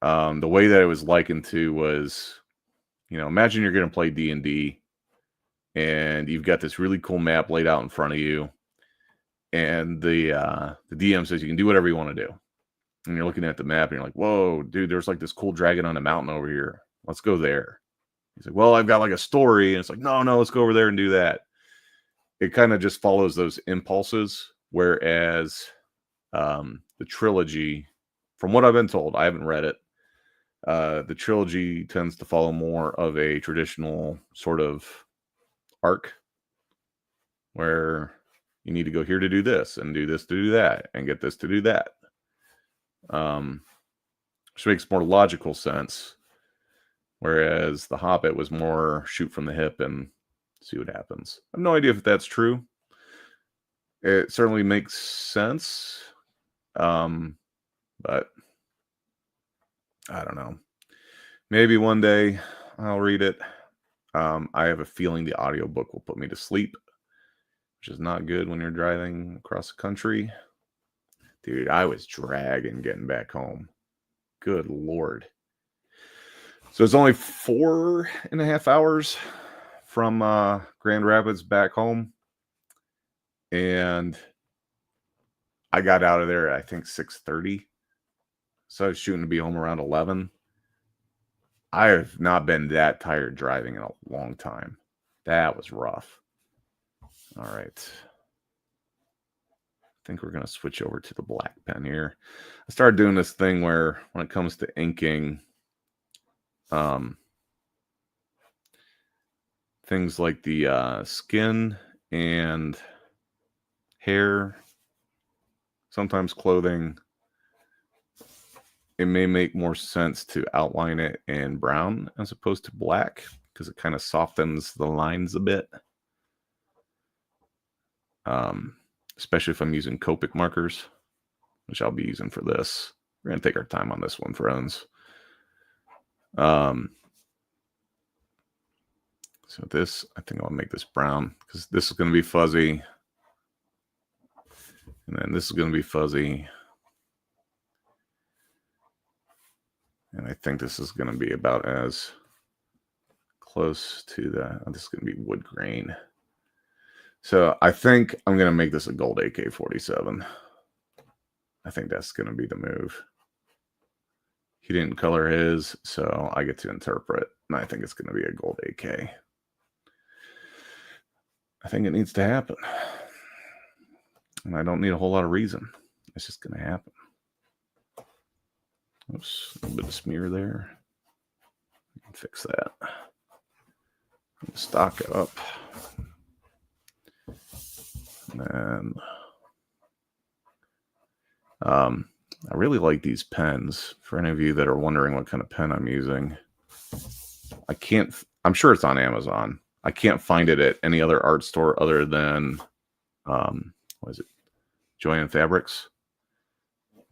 The way that it was likened to was, imagine you're going to play D&D and you've got this really cool map laid out in front of you, and the DM says you can do whatever you want to do. And you're looking at the map and you're like, whoa, dude, there's like this cool dragon on a mountain over here. Let's go there. He's like, well, I've got like a story. And it's like, no, let's go over there and do that. It kind of just follows those impulses. Whereas the trilogy, from what I've been told, I haven't read it. The trilogy tends to follow more of a traditional sort of arc where you need to go here to do this and do this to do that and get this to do that. Which makes more logical sense. Whereas The Hobbit was more shoot from the hip and see what happens. I have no idea if that's true. It certainly makes sense. But I don't know. Maybe one day I'll read it. I have a feeling the audiobook will put me to sleep, which is not good when you're driving across the country. Dude, I was dragging getting back home. Good Lord. So it's only 4.5 hours from Grand Rapids back home. And I got out of there at, I think, 6:30. So I was shooting to be home around 11. I have not been that tired driving in a long time. That was rough. All right. I think we're going to switch over to the black pen here. I started doing this thing where when it comes to inking, things like the skin and hair, sometimes clothing, it may make more sense to outline it in brown as opposed to black because it kind of softens the lines a bit. Especially if I'm using Copic markers, which I'll be using for this. We're going to take our time on this one, friends. So this, I think I'll make this brown because this is going to be fuzzy. And then this is going to be fuzzy. And I think this is going to be about as close to the, this is going to be wood grain. So I think I'm going to make this a gold AK-47. I think that's going to be the move. He didn't color his, so I get to interpret. And I think it's going to be a gold AK. I think it needs to happen. And I don't need a whole lot of reason. It's just going to happen. Oops, a little bit of smear there. I can fix that. Stock it up. And I really like these pens. For any of you that are wondering what kind of pen I'm using, I'm sure it's on Amazon. I can't find it at any other art store other than, what is it? Joann Fabrics.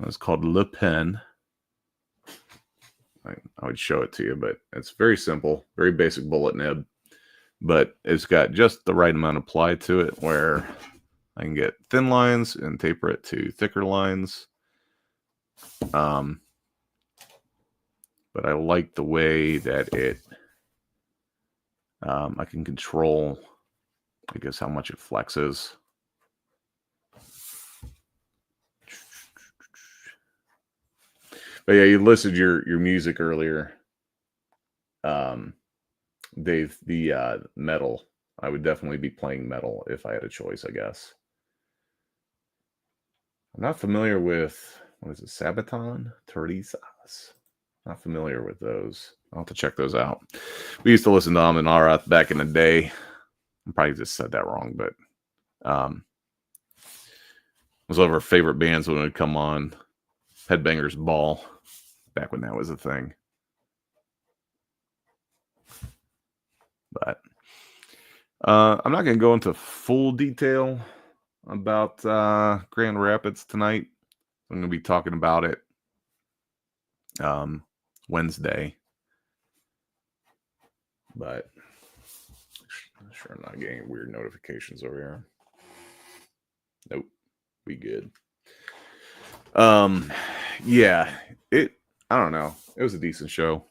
It's called Le Pen. I would show it to you, but it's very simple, very basic bullet nib. But it's got just the right amount applied to it where I can get thin lines and taper it to thicker lines. But I like the way that it, I can control, I guess, how much it flexes. But yeah, you listed your music earlier. Dave, the metal. I would definitely be playing metal if I had a choice, I guess. I'm not familiar with, what is it, Sabaton? Terizas. Not familiar with those. I'll have to check those out. We used to listen to Amon Amarth back in the day. I probably just said that wrong, but it was one of our favorite bands when it would come on. Headbangers Ball, back when that was a thing. But I'm not going to go into full detail about Grand Rapids tonight. I'm going to be talking about it Wednesday. But I'm sure I'm not getting weird notifications over here. Nope. We good. Yeah, I don't know. It was a decent show.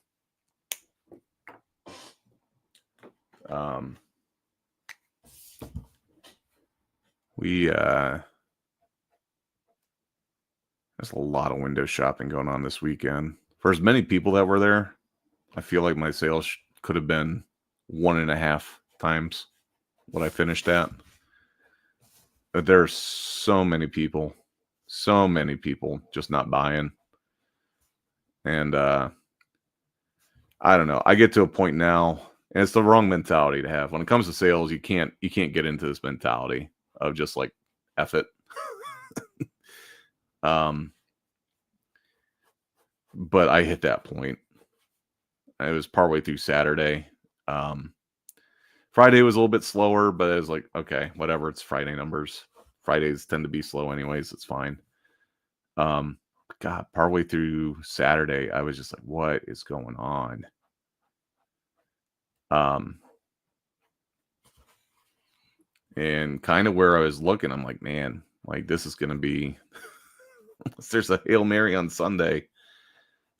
There's a lot of window shopping going on this weekend. For as many people that were there, I feel like my sales could have been 1.5 times what I finished at. But there are so many people just not buying. And I don't know. I get to a point now, and it's the wrong mentality to have. When it comes to sales, you can't get into this mentality of just like F it. Um, but I hit that point. It was partway through Saturday. Um, Friday was a little bit slower, but it was like, okay, whatever. It's Friday numbers. Fridays tend to be slow anyways. It's fine. Um, God, partway through Saturday, I was just like, what is going on? Um, and kind of where I was looking, I'm like, man, like this is gonna be there's a Hail Mary on Sunday.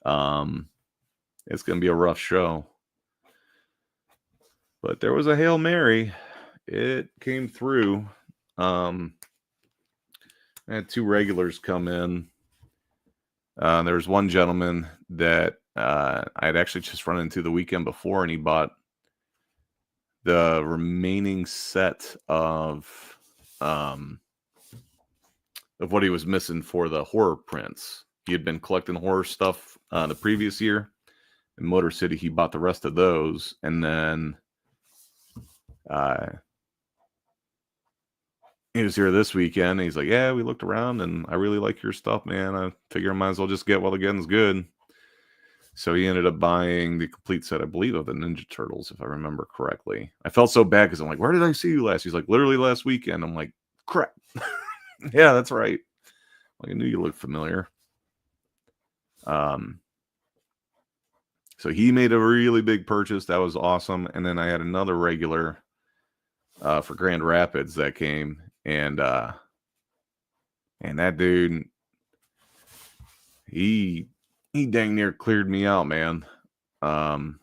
Um, it's gonna be a rough show. But there was a Hail Mary. It came through. Um, I had two regulars come in. There was one gentleman that I had actually just run into the weekend before, and he bought the remaining set um, of what he was missing for the horror prints. He had been collecting horror stuff the previous year. In Motor City, he bought the rest of those, and then he was here this weekend. And he's like, "Yeah, we looked around, and I really like your stuff, man. I figure I might as well just get while the getting's good." So he ended up buying the complete set, I believe, of the Ninja Turtles, if I remember correctly. I felt so bad because I'm like, "Where did I see you last?" He's like, "Literally last weekend." I'm like, "Crap." Yeah, that's right. Like I knew you looked familiar. Um, so he made a really big purchase. That was awesome. And then I had another regular for Grand Rapids that came, and that dude, he dang near cleared me out, man. Um,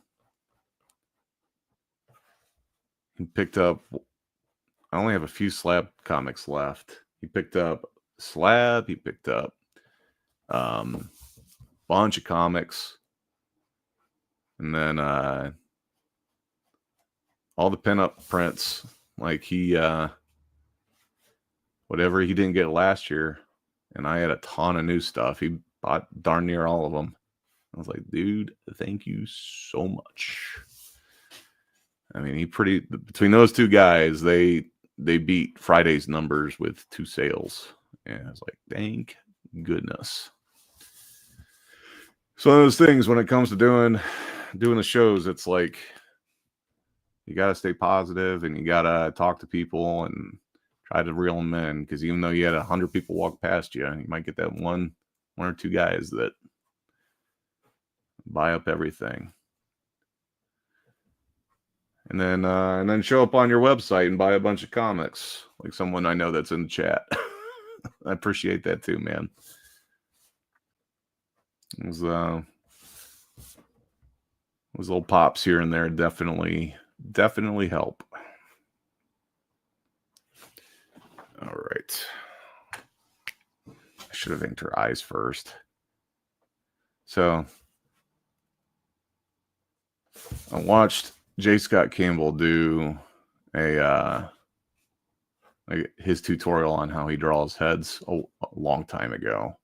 he picked up. I only have a few Slab comics left. He picked up Slab. He picked up um, bunch of comics, and then all the pinup prints. Like he whatever he didn't get last year, and I had a ton of new stuff. He bought darn near all of them. I was like, dude, thank you so much. I mean, he pretty between those two guys, they beat Friday's numbers with 2 sales. And I was like, thank goodness. So one of those things when it comes to doing the shows, it's like you got to stay positive and you got to talk to people and try to reel them in, because even though you had 100 people walk past you, you might get that one or two guys that buy up everything. And then show up on your website and buy a bunch of comics, like someone I know that's in the chat. I appreciate that too, man. Those little pops here and there definitely help. All right. I should have inked her eyes first. So I watched J. Scott Campbell do his tutorial on how he draws heads a long time ago.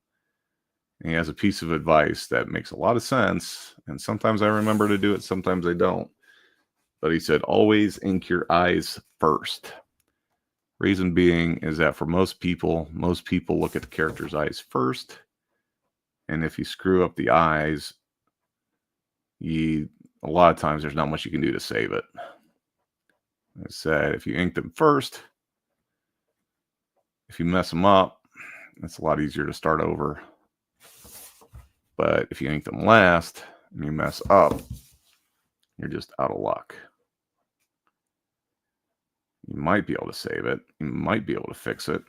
And he has a piece of advice that makes a lot of sense, and sometimes I remember to do it, sometimes I don't. But he said, always ink your eyes first. Reason being is that for most people look at the character's eyes first. And if you screw up the eyes, a lot of times there's not much you can do to save it. I said, if you ink them first, if you mess them up, it's a lot easier to start over. But if you ink them last and you mess up, you're just out of luck. You might be able to save it. You might be able to fix it.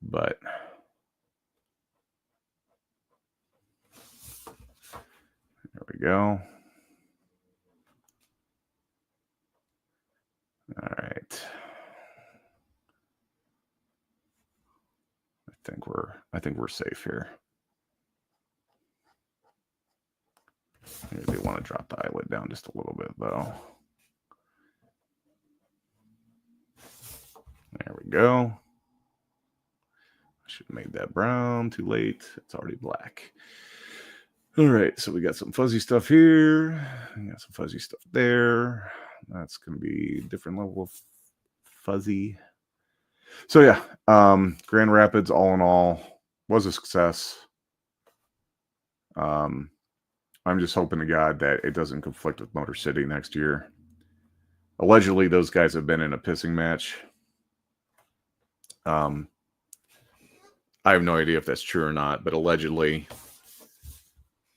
But there we go. All right. I think we're safe here. Maybe they want to drop the eyelid down just a little bit, though. There we go. I should have made that brown. Too late. It's already black. All right, so we got some fuzzy stuff here. We got some fuzzy stuff there. That's going to be a different level of fuzzy. So yeah, Grand Rapids, all in all, was a success. I'm just hoping to God that it doesn't conflict with Motor City next year. Allegedly, those guys have been in a pissing match. I have no idea if that's true or not, but allegedly,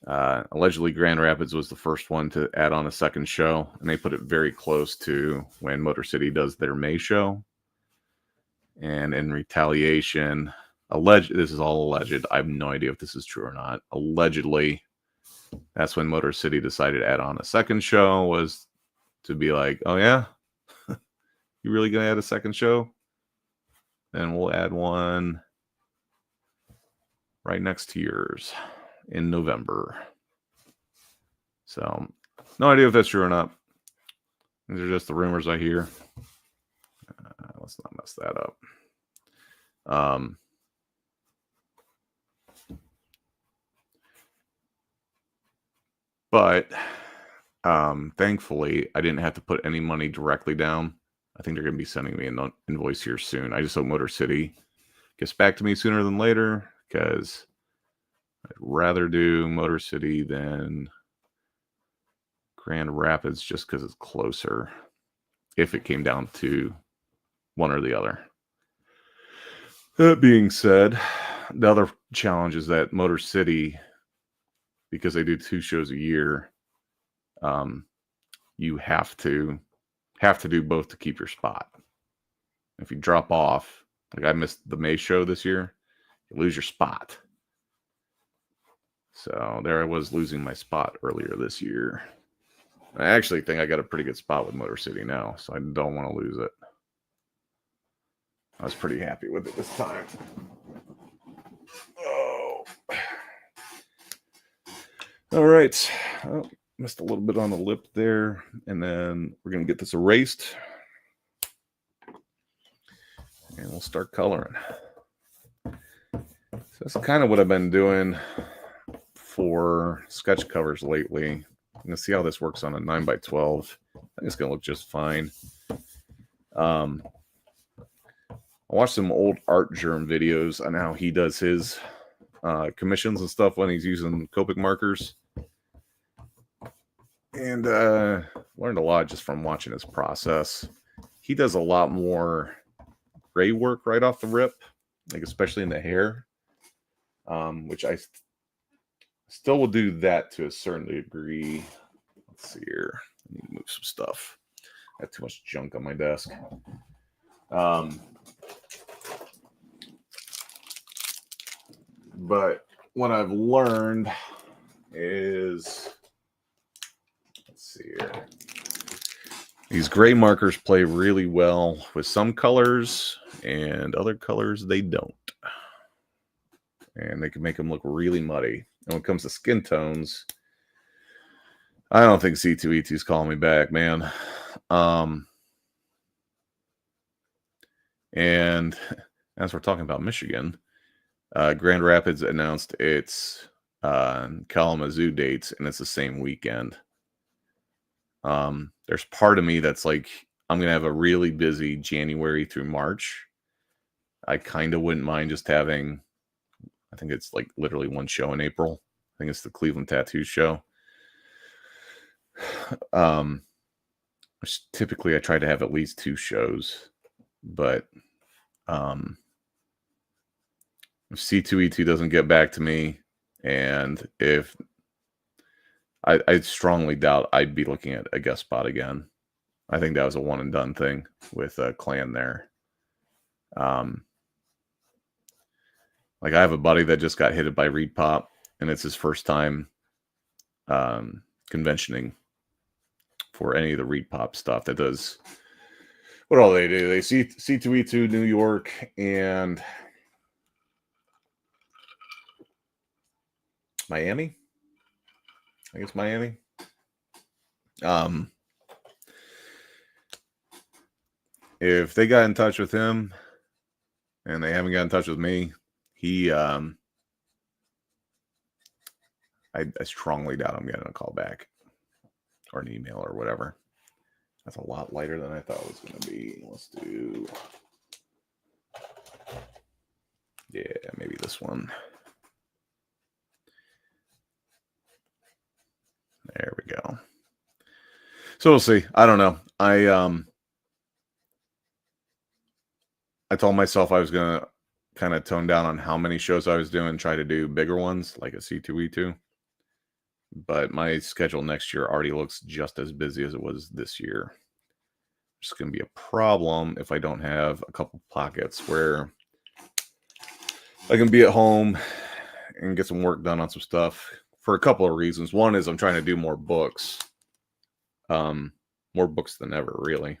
Grand Rapids was the first one to add on a second show, and they put it very close to when Motor City does their May show. And in retaliation, this is all alleged. I have no idea if this is true or not. Allegedly, that's when Motor City decided to add on a second show, was to be like, oh yeah, you really gonna add a second show? Then we'll add one right next to yours in November. So, no idea if that's true or not. These are just the rumors I hear. Let's not mess that up. But thankfully, I didn't have to put any money directly down. I think they're going to be sending me an invoice here soon. I just hope Motor City gets back to me sooner than later, because I'd rather do Motor City than Grand Rapids just because it's closer, if it came down to one or the other. That being said, the other challenge is that Motor City, because they do 2 shows a year, you have to do both to keep your spot. If you drop off, like I missed the May show this year, you lose your spot. So there I was losing my spot earlier this year. I actually think I got a pretty good spot with Motor City now, so I don't want to lose it. I was pretty happy with it this time. Oh. All right. Oh, missed a little bit on the lip there. And then we're going to get this erased. And we'll start coloring. So that's kind of what I've been doing for sketch covers lately. I'm going to see how this works on a 9x12. I think it's going to look just fine. I watched some old Art Germ videos on how he does his commissions and stuff when he's using Copic markers. And learned a lot just from watching his process. He does a lot more gray work right off the rip, like especially in the hair, which I still will do that to a certain degree. Let's see here. I need to move some stuff. I have too much junk on my desk. But what I've learned is, let's see here. These gray markers play really well with some colors, and other colors they don't. And they can make them look really muddy. And when it comes to skin tones, I don't think C2E2's calling me back, man. And as we're talking about Michigan, Grand Rapids announced its Kalamazoo dates, and it's the same weekend. There's part of me that's like, I'm going to have a really busy January through March. I kind of wouldn't mind just having, I think it's like literally one show in April. I think it's the Cleveland Tattoo Show. Which typically I try to have at least 2 shows, but if C2E2 doesn't get back to me, and if I strongly doubt I'd be looking at a guest spot again. I think that was a one and done thing with Clan there. Like I have a buddy that just got hit by Reed Pop, and it's his first time conventioning for any of the Reed Pop stuff. That does, what all they do? They see C2E2 New York and Miami. I guess Miami. If they got in touch with him and they haven't got in touch with me, he I strongly doubt I'm getting a call back or an email or whatever. That's a lot lighter than I thought it was going to be. Let's do, yeah, maybe this one. There we go. So we'll see. I don't know. I told myself I was going to kind of tone down on how many shows I was doing, try to do bigger ones like a C2E2. But my schedule next year already looks just as busy as it was this year. It's going to be a problem if I don't have a couple pockets where I can be at home and get some work done on some stuff for a couple of reasons. One is I'm trying to do more books. More books than ever, really.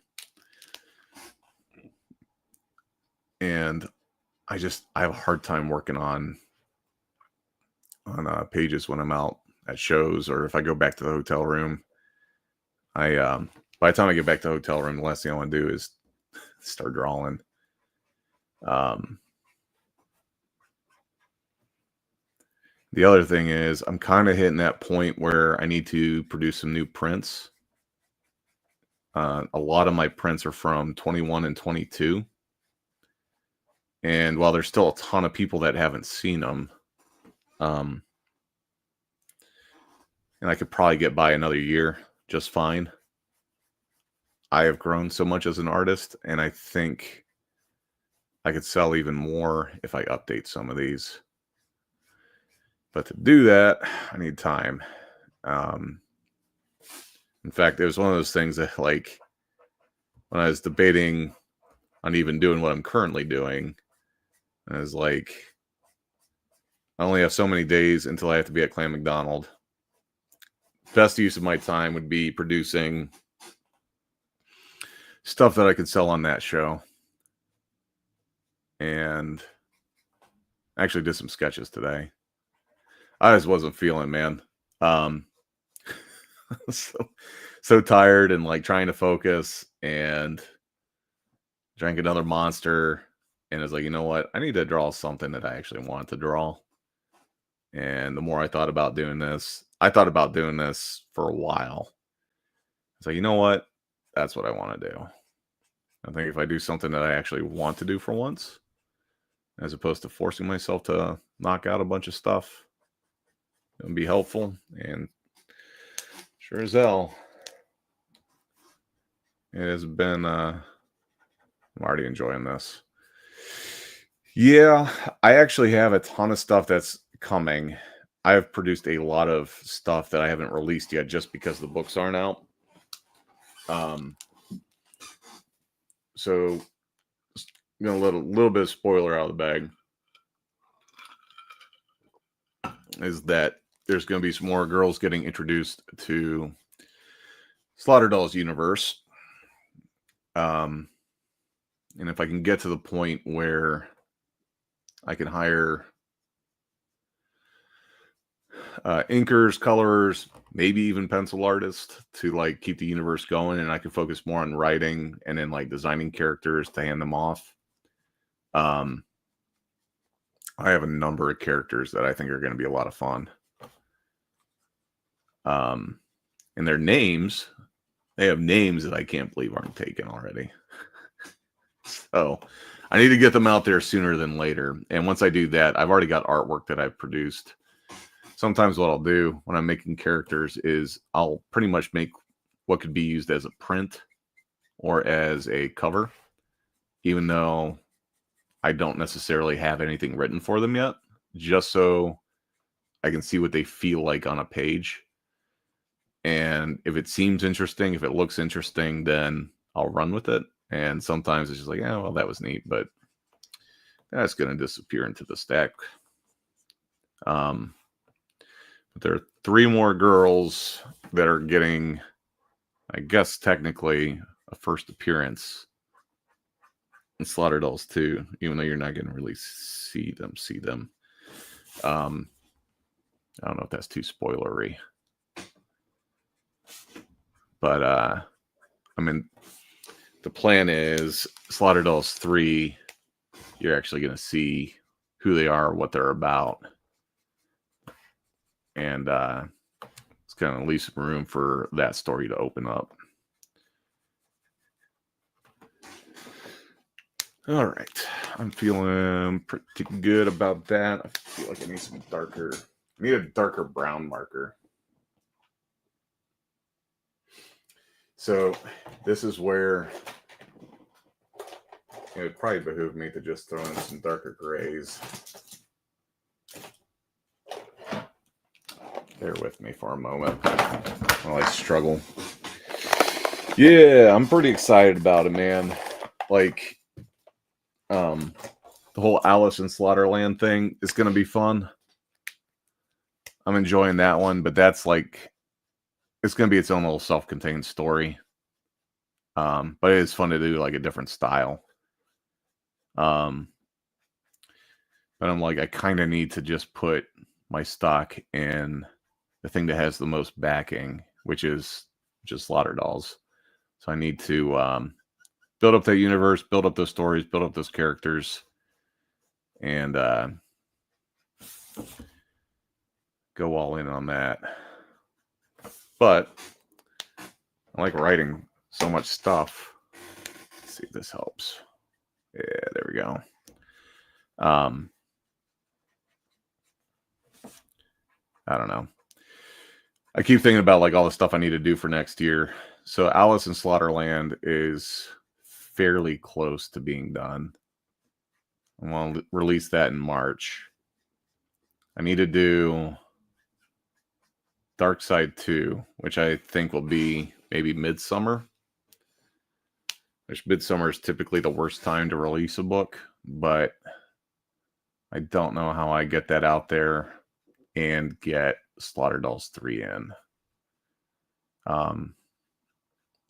And I have a hard time working on pages when I'm out at shows, or if I go back to the hotel room. By the time I get back to the hotel room, the last thing I want to do is start drawing. The other thing is I'm kind of hitting that point where I need to produce some new prints. A lot of my prints are from 21 and 22. And while there's still a ton of people that haven't seen them, and I could probably get by another year just fine, I have grown so much as an artist, and I think I could sell even more if I update some of these. But to do that, I need time. In fact, it was one of those things that, like, when I was debating on even doing what I'm currently doing, I was like, I only have so many days until I have to be at Clan McDonald. Best use of my time would be producing stuff that I could sell on that show. And I actually did some sketches today. I just wasn't feeling, man. So tired and like trying to focus, and drank another Monster, and I was like, you know what? I need to draw something that I actually want to draw. And the more I thought about doing this, I thought about doing this for a while. So you know what? That's what I want to do. I think if I do something that I actually want to do for once, as opposed to forcing myself to knock out a bunch of stuff, it'll be helpful. And sure as hell, it has been, I'm already enjoying this. Yeah, I actually have a ton of stuff that's coming. I have produced a lot of stuff that I haven't released yet just because the books aren't out. So I'm gonna let a little bit of spoiler out of the bag. Is that there's going to be some more girls getting introduced to Slaughter Dolls universe. And if I can get to the point where I can hire inkers, colorers, maybe even pencil artists to like keep the universe going, and I can focus more on writing and then like designing characters to hand them off. I have a number of characters that I think are going to be a lot of fun. And their names, they have names that I can't believe aren't taken already. So I need to get them out there sooner than later. And once I do that, I've already got artwork that I've produced. Sometimes what I'll do when I'm making characters is I'll pretty much make what could be used as a print or as a cover, even though I don't necessarily have anything written for them yet, just so I can see what they feel like on a page. And if it seems interesting, if it looks interesting, then I'll run with it. And sometimes it's just like, yeah, well, that was neat, but that's going to disappear into the stack. But there are 3 more girls that are getting, I guess, technically a first appearance in Slaughter Dolls 2, even though you're not going to really see them. I don't know if that's too spoilery. But, I mean, the plan is Slaughter Dolls 3, you're actually going to see who they are, what they're about. and it's going to leave some room for that story to open up. All right, I'm feeling pretty good about that. I feel like I need some darker. I need a darker brown marker. So this is where it would probably behoove me to just throw in some darker grays. Bear with me for a moment while I struggle. Yeah, I'm pretty excited about it, man. Like, the whole Alice in Slaughterland thing is going to be fun. I'm enjoying that one, but that's like, it's going to be its own little self-contained story. But it is fun to do like a different style. But I'm like, I kind of need to just put my stock in the thing that has the most backing, which is just Slaughter Dolls. So I need to build up that universe, build up those stories, build up those characters, and go all in on that. But I like writing so much stuff. Let's see if this helps. Yeah, there we go. I don't know. I keep thinking about like all the stuff I need to do for next year. So Alice in Slaughterland is fairly close to being done. I want to release that in March. I need to do Dark Side 2, which I think will be maybe midsummer. Which midsummer is typically the worst time to release a book, but I don't know how I get that out there and get Slaughter Dolls 3 in.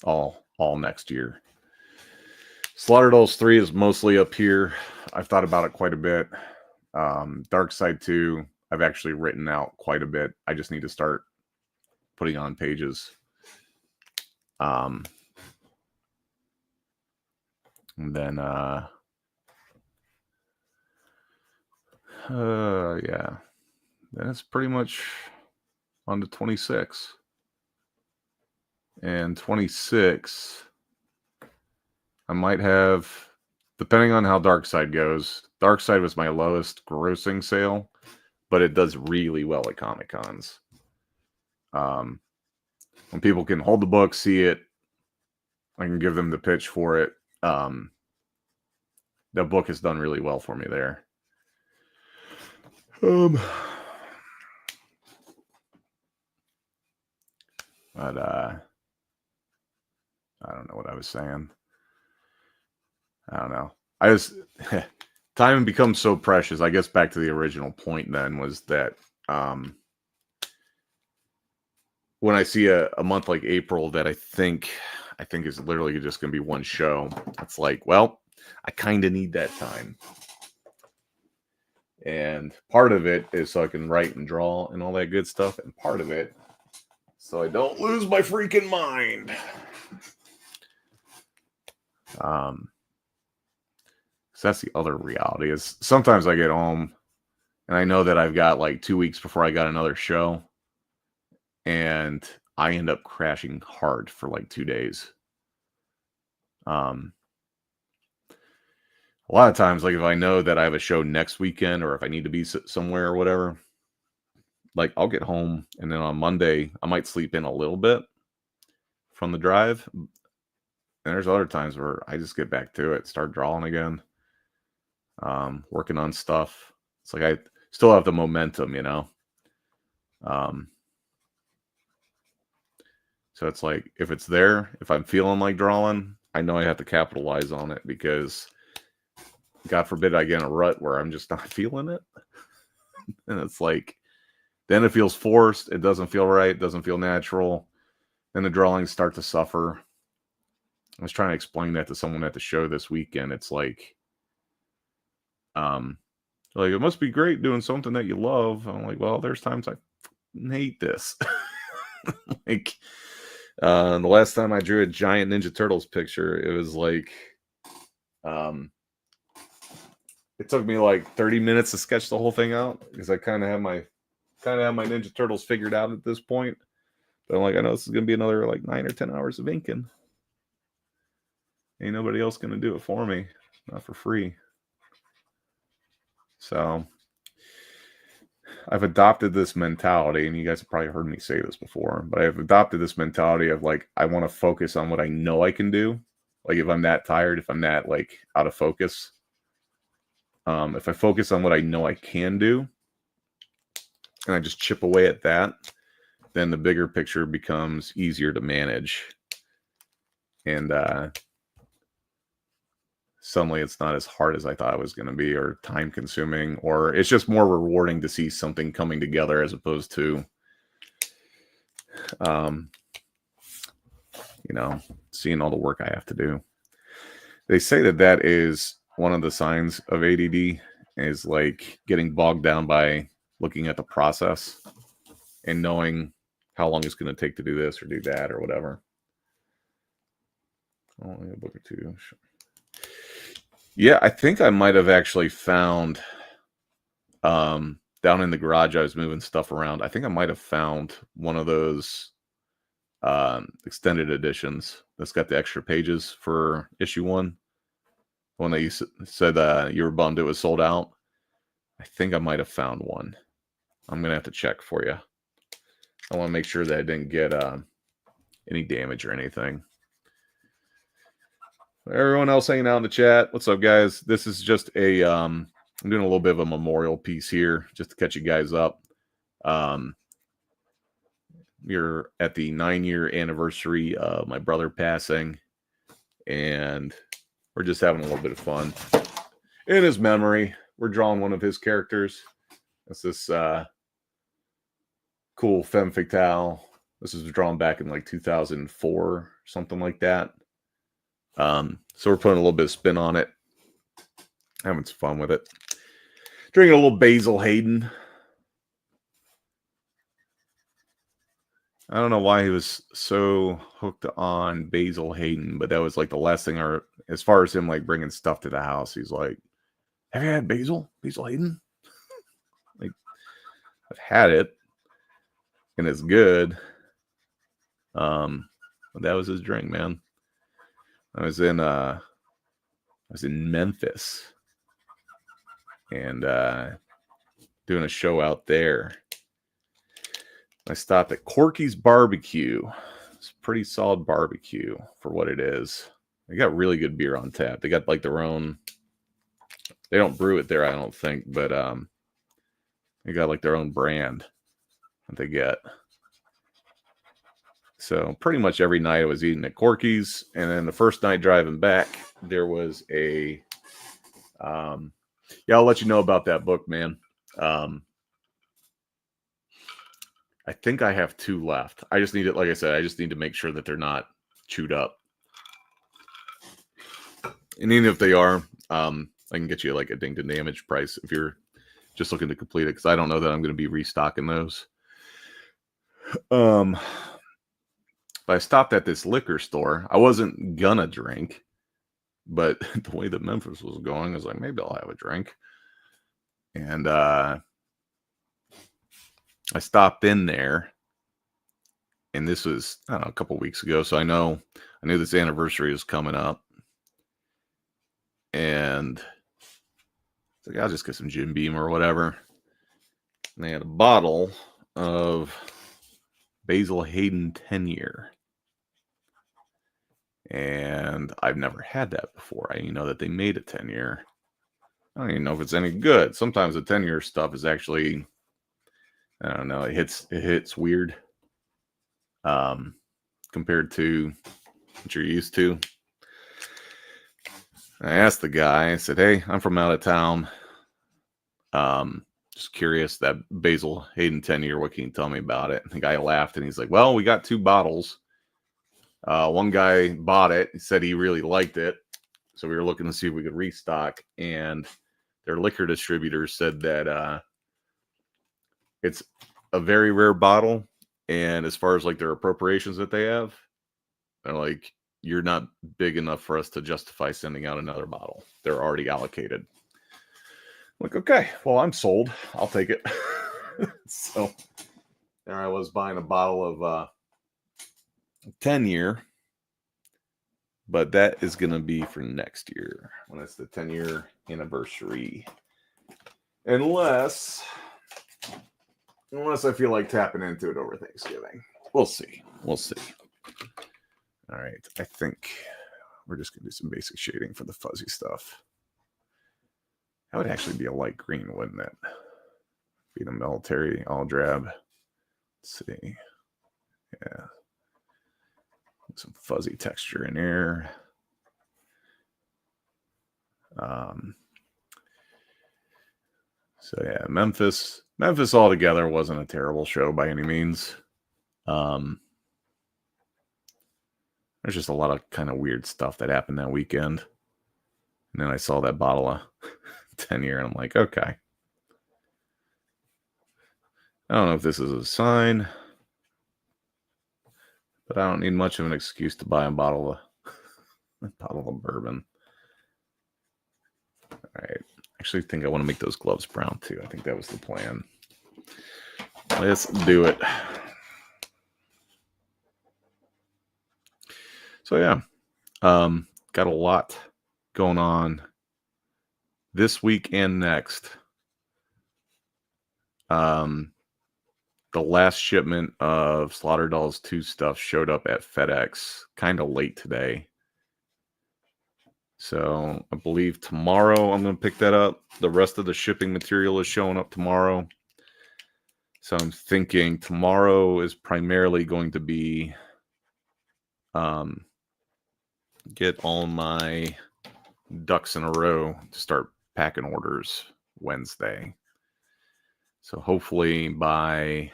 All next year. Slaughter Dolls 3 is mostly up here. I've thought about it quite a bit. Dark Side 2, I've actually written out quite a bit. I just need to start putting on pages. And then yeah. Then it's pretty much on to 26. And 26, I might have, depending on how Dark Side goes. Dark Side was my lowest grossing sale, but it does really well at Comic Cons. When people can hold the book, see it, I can give them the pitch for it. The book has done really well for me there. But I don't know what I was saying. I don't know. I just time becomes so precious. I guess back to the original point then was that when I see a month like April that I think is literally just going to be one show, it's like, well, I kind of need that time. And part of it is so I can write and draw and all that good stuff. And part of it, so I don't lose my freaking mind. So that's the other reality is sometimes I get home and I know that I've got like 2 weeks before I got another show. And I end up crashing hard for like 2 days. A lot of times, like if I know that I have a show next weekend or if I need to be somewhere or whatever, like I'll get home and then on Monday, I might sleep in a little bit from the drive. And there's other times where I just get back to it, start drawing again, working on stuff. It's like I still have the momentum, you know? So it's like, if it's there, if I'm feeling like drawing, I know I have to capitalize on it because God forbid I get in a rut where I'm just not feeling it. And it's like, then it feels forced. It doesn't feel right. It doesn't feel natural. Then the drawings start to suffer. I was trying to explain that to someone at the show this weekend. It's like, it must be great doing something that you love. I'm like, well, there's times I hate this. Like, the last time I drew a giant Ninja Turtles picture, it was like, it took me like 30 minutes to sketch the whole thing out because I kind of have my kind of have my Ninja Turtles figured out at this point. But I'm like, I know this is going to be another like 9 or 10 hours of inking. Ain't nobody else going to do it for me. Not for free. So I've adopted this mentality, and you guys have probably heard me say this before, but I've adopted this mentality of like, I want to focus on what I know I can do. Like if I'm that tired, if I'm that like out of focus, if I focus on what I know I can do, and I just chip away at that, then the bigger picture becomes easier to manage. And suddenly it's not as hard as I thought it was going to be, or time consuming, or it's just more rewarding to see something coming together as opposed to, seeing all the work I have to do. They say that is one of the signs of ADD, is like getting bogged down by looking at the process and knowing how long it's going to take to do this or do that or whatever. Only a book or two. Yeah, I think I might have actually found down in the garage, I was moving stuff around. I think I might have found one of those extended editions that's got the extra pages for issue 1. One that you said you were bummed it was sold out. I think I might have found one. I'm going to have to check for you. I want to make sure that I didn't get any damage or anything. Everyone else hanging out in the chat, what's up, guys? This is just I'm doing a little bit of a memorial piece here just to catch you guys up. We're at the 9-year anniversary of my brother passing, and we're just having a little bit of fun. In his memory, we're drawing one of his characters. That's this cool femme fatale. This was drawn back in like 2004, something like that. So we're putting a little bit of spin on it, having some fun with it. Drinking a little Basil Hayden. I don't know why he was so hooked on Basil Hayden, but that was like the last thing, or as far as him like bringing stuff to the house, he's like, have you had Basil Hayden? Like, I've had it and it's good. But that was his drink, man. I was in Memphis and doing a show out there. I stopped at Corky's Barbecue. It's a pretty solid barbecue for what it is. They got really good beer on tap. They got like their own. They don't brew it there, I don't think, but they got like their own brand that they get. So pretty much every night I was eating at Corky's, and then the first night driving back, there was a. Yeah, I'll let you know about that book, man. I think I have 2 left. I just need it, like I said, I just need to make sure that they're not chewed up. And even if they are, I can get you like a dinged and damaged price if you're just looking to complete it, because I don't know that I'm going to be restocking those. But I stopped at this liquor store. I wasn't gonna drink, but the way that Memphis was going, I was like, maybe I'll have a drink. And I stopped in there, and this was, I don't know, a couple weeks ago. So I knew this anniversary is coming up, and it's like, I'll just get some Jim Beam or whatever. And they had a bottle of Basil Hayden 10-year. And I've never had that before. I didn't know that they made a 10-year. I don't even know if it's any good. Sometimes the 10-year stuff is actually, I don't know, it hits weird compared to what you're used to. I asked the guy, I said, hey, I'm from out of town. Just curious, that Basil Hayden 10-year, what can you tell me about it? The guy laughed and he's like, well, we got 2 bottles. One guy bought it. He said he really liked it. So we were looking to see if we could restock. And their liquor distributor said that it's a very rare bottle. And as far as like their appropriations that they have, they're like, you're not big enough for us to justify sending out another bottle. They're already allocated. I'm like, okay, well, I'm sold. I'll take it. So there I was buying a bottle of 10-year, but that is going to be for next year when it's the 10-year anniversary. Unless I feel like tapping into it over Thanksgiving. We'll see. We'll see. All right. I think we're just going to do some basic shading for the fuzzy stuff. That would actually be a light green, wouldn't it? Be the military all drab. Let's see. Yeah. Some fuzzy texture in here. So yeah, Memphis altogether wasn't a terrible show by any means. There's just a lot of kind of weird stuff that happened that weekend. And then I saw that bottle of 10-year and I'm like, okay. I don't know if this is a sign, but I don't need much of an excuse to buy a bottle of bourbon. All right. Actually think I want to make those gloves brown too. I think that was the plan. Let's do it. So yeah, got a lot going on this week and next. The last shipment of Slaughter Dolls 2 stuff showed up at FedEx kind of late today. So I believe tomorrow I'm going to pick that up. The rest of the shipping material is showing up tomorrow. So I'm thinking tomorrow is primarily going to be get all my ducks in a row to start packing orders Wednesday. So hopefully by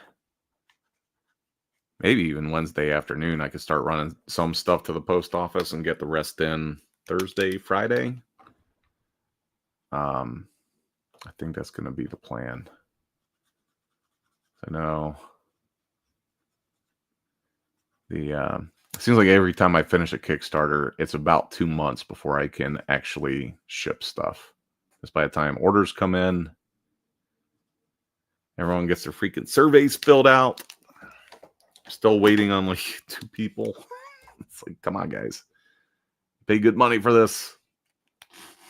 maybe even Wednesday afternoon, I could start running some stuff to the post office and get the rest in Thursday, Friday. I think that's going to be the plan. I know it seems like every time I finish a Kickstarter, it's about 2 months before I can actually ship stuff. Because by the time orders come in, everyone gets their freaking surveys filled out. Still waiting on like 2 people. It's like, come on, guys. Pay good money for this.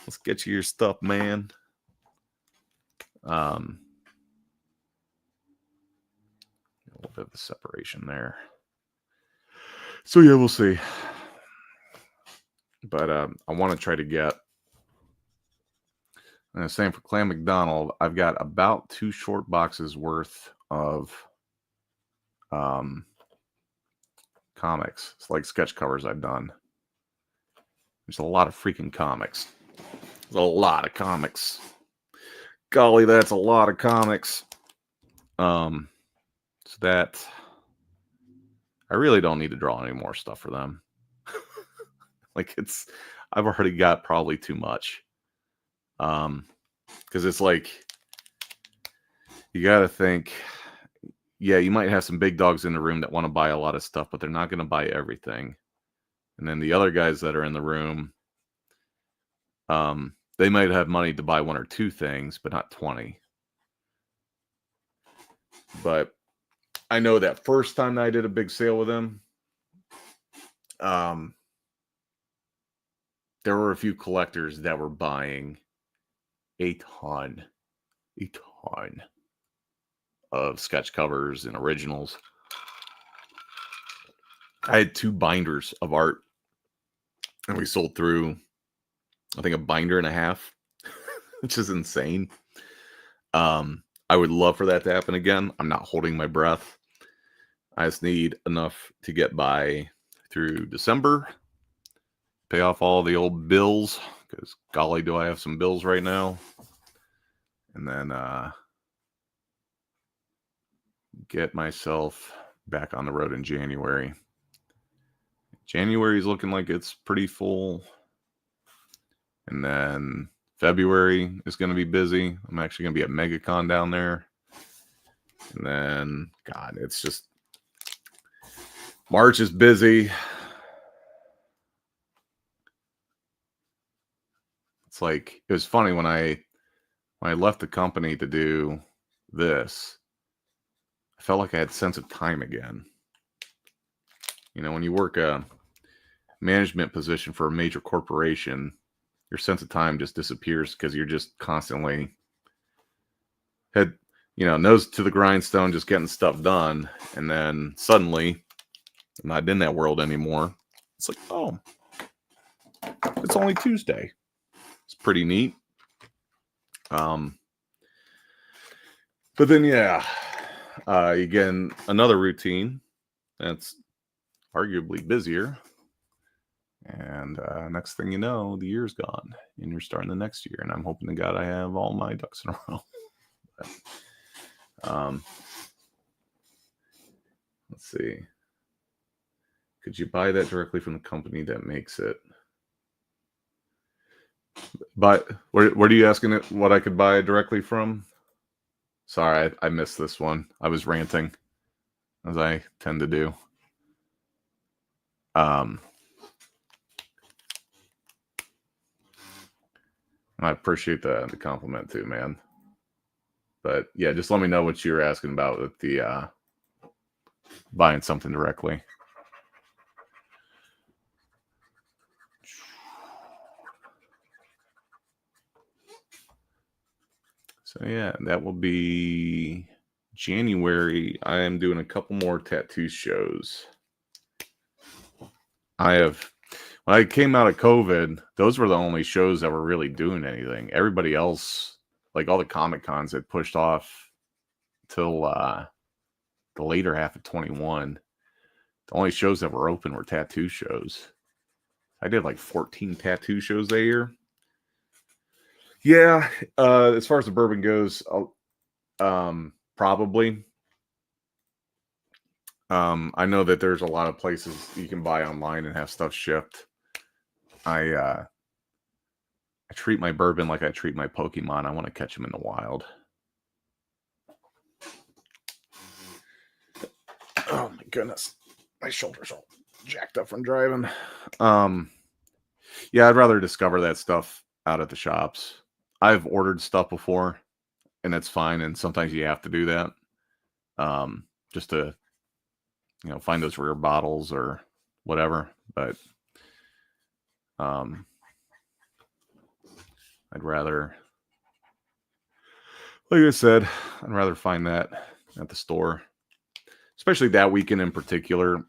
Let's get you your stuff, man. A little bit of a separation there. So yeah, we'll see. But I want to try to get. And same for Clan McDonald. I've got about 2 short boxes worth of comics. It's like sketch covers I've done. There's a lot of freaking comics. There's a lot of comics. Golly, that's a lot of comics. So that I really don't need to draw any more stuff for them. Like I've already got probably too much. Because it's like you got to think, yeah, you might have some big dogs in the room that want to buy a lot of stuff, but they're not going to buy everything. And then the other guys that are in the room, they might have money to buy 1 or 2 things, but not 20. But I know that first time that I did a big sale with them, there were a few collectors that were buying a ton of sketch covers and originals. I had 2 binders of art, and we sold through, I think, a binder and a half, which is insane. I would love for that to happen again. I'm not holding my breath. I just need enough to get by through December, pay off all the old bills, because golly, do I have some bills right now. And then get myself back on the road in January. January is looking like it's pretty full. And then February is going to be busy. I'm actually going to be at MegaCon down there. And then, God, it's just March is busy. It's like, it was funny when I left the company to do this, I felt like I had sense of time again. You know, when you work a management position for a major corporation, your sense of time just disappears because you're just constantly head, nose to the grindstone, just getting stuff done. And then suddenly, I'm not in that world anymore. It's like, oh, it's only Tuesday. It's pretty neat. But then, again, another routine that's arguably busier. And next thing you know, the year's gone and you're starting the next year. And I'm hoping to God I have all my ducks in a row. But, let's see. Could you buy that directly from the company that makes it? But where are you asking it what I could buy it directly from? Sorry, I missed this one. I was ranting, as I tend to do. I appreciate the compliment too, man. But yeah, just let me know what you're asking about with the buying something directly. So yeah, that will be January. I am doing a couple more tattoo shows. When I came out of COVID, those were the only shows that were really doing anything. Everybody else, like all the Comic Cons, had pushed off till the later half of 21. The only shows that were open were tattoo shows. I did like 14 tattoo shows that year. Yeah, as far as the bourbon goes, probably. I know that there's a lot of places you can buy online and have stuff shipped. I treat my bourbon like I treat my Pokemon. I want to catch them in the wild. Oh my goodness, my shoulders all jacked up from driving. Yeah, I'd rather discover that stuff out at the shops. I've ordered stuff before, and that's fine. And sometimes you have to do that, just to find those rare bottles or whatever. But I'd rather, like I said, I'd rather find that at the store, especially that weekend in particular.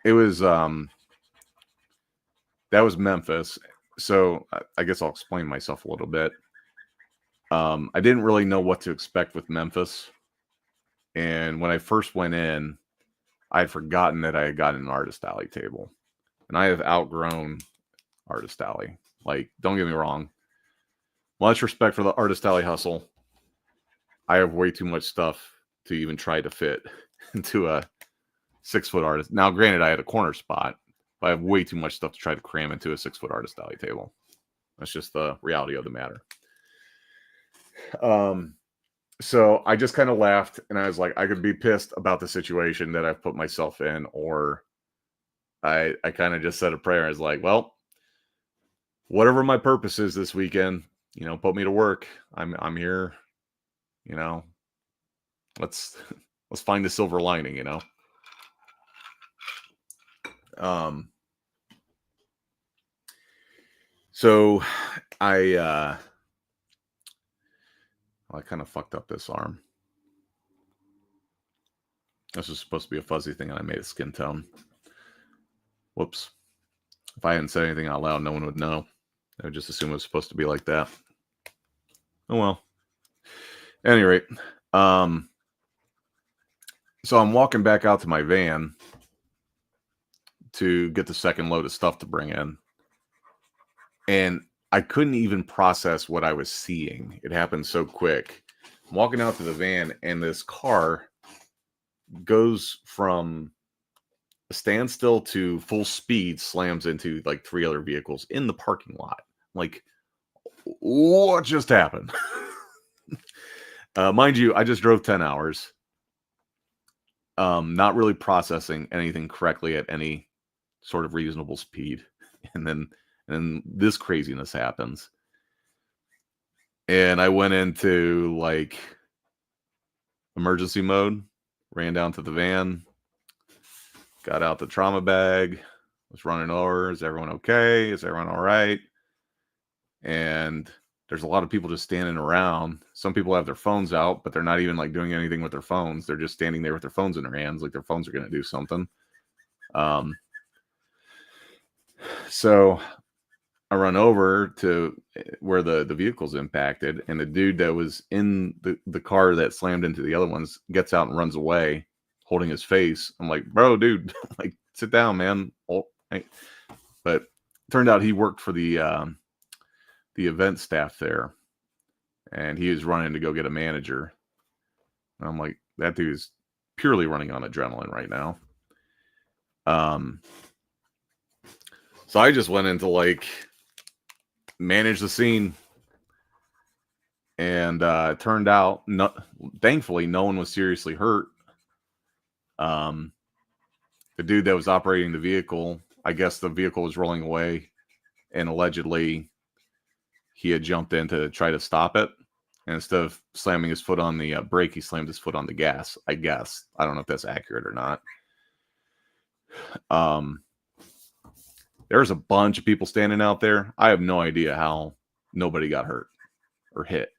It was that was Memphis, so I guess I'll explain myself a little bit. I didn't really know what to expect with Memphis, and when I first went in, I had forgotten that I had gotten an Artist Alley table, and I have outgrown Artist Alley. Like, don't get me wrong, much respect for the Artist Alley hustle. I have way too much stuff to even try to fit into a 6-foot artist. Now, granted, I had a corner spot, but I have way too much stuff to try to cram into a 6-foot Artist Alley table. That's just the reality of the matter. So I just kind of laughed, and I was like, I could be pissed about the situation that I've put myself in, or I kind of just said a prayer. I was like, well, whatever my purpose is this weekend, put me to work. I'm here. Let's find the silver lining. So I kind of fucked up this arm. This was supposed to be a fuzzy thing, and I made a skin tone. Whoops. If I hadn't said anything out loud, no one would know. I would just assume it was supposed to be like that. Oh well. At any rate, so I'm walking back out to my van to get the second load of stuff to bring in. And I couldn't even process what I was seeing. It happened so quick. I'm walking out to the van, and this car goes from a standstill to full speed, slams into like 3 other vehicles in the parking lot. Like, what just happened? Mind you, I just drove 10 hours. Not really processing anything correctly at any sort of reasonable speed. And then this craziness happens. And I went into like emergency mode, ran down to the van, got out the trauma bag, was running over. Is everyone okay? Is everyone all right? And there's a lot of people just standing around. Some people have their phones out, but they're not even like doing anything with their phones. They're just standing there with their phones in their hands, like their phones are going to do something. So I run over to where the vehicle's impacted, and the dude that was in the car that slammed into the other ones gets out and runs away, holding his face. I'm like, bro, dude, like, sit down, man. Oh, hey. But turned out he worked for the event staff there, and he was running to go get a manager. And I'm like, that dude is purely running on adrenaline right now. So I just went into like manage the scene, and it turned out, thankfully, no one was seriously hurt. The dude that was operating the vehicle, I guess the vehicle was rolling away, and allegedly he had jumped in to try to stop it. And instead of slamming his foot on the brake, he slammed his foot on the gas, I guess. I don't know if that's accurate or not. There's a bunch of people standing out there. I have no idea how nobody got hurt or hit.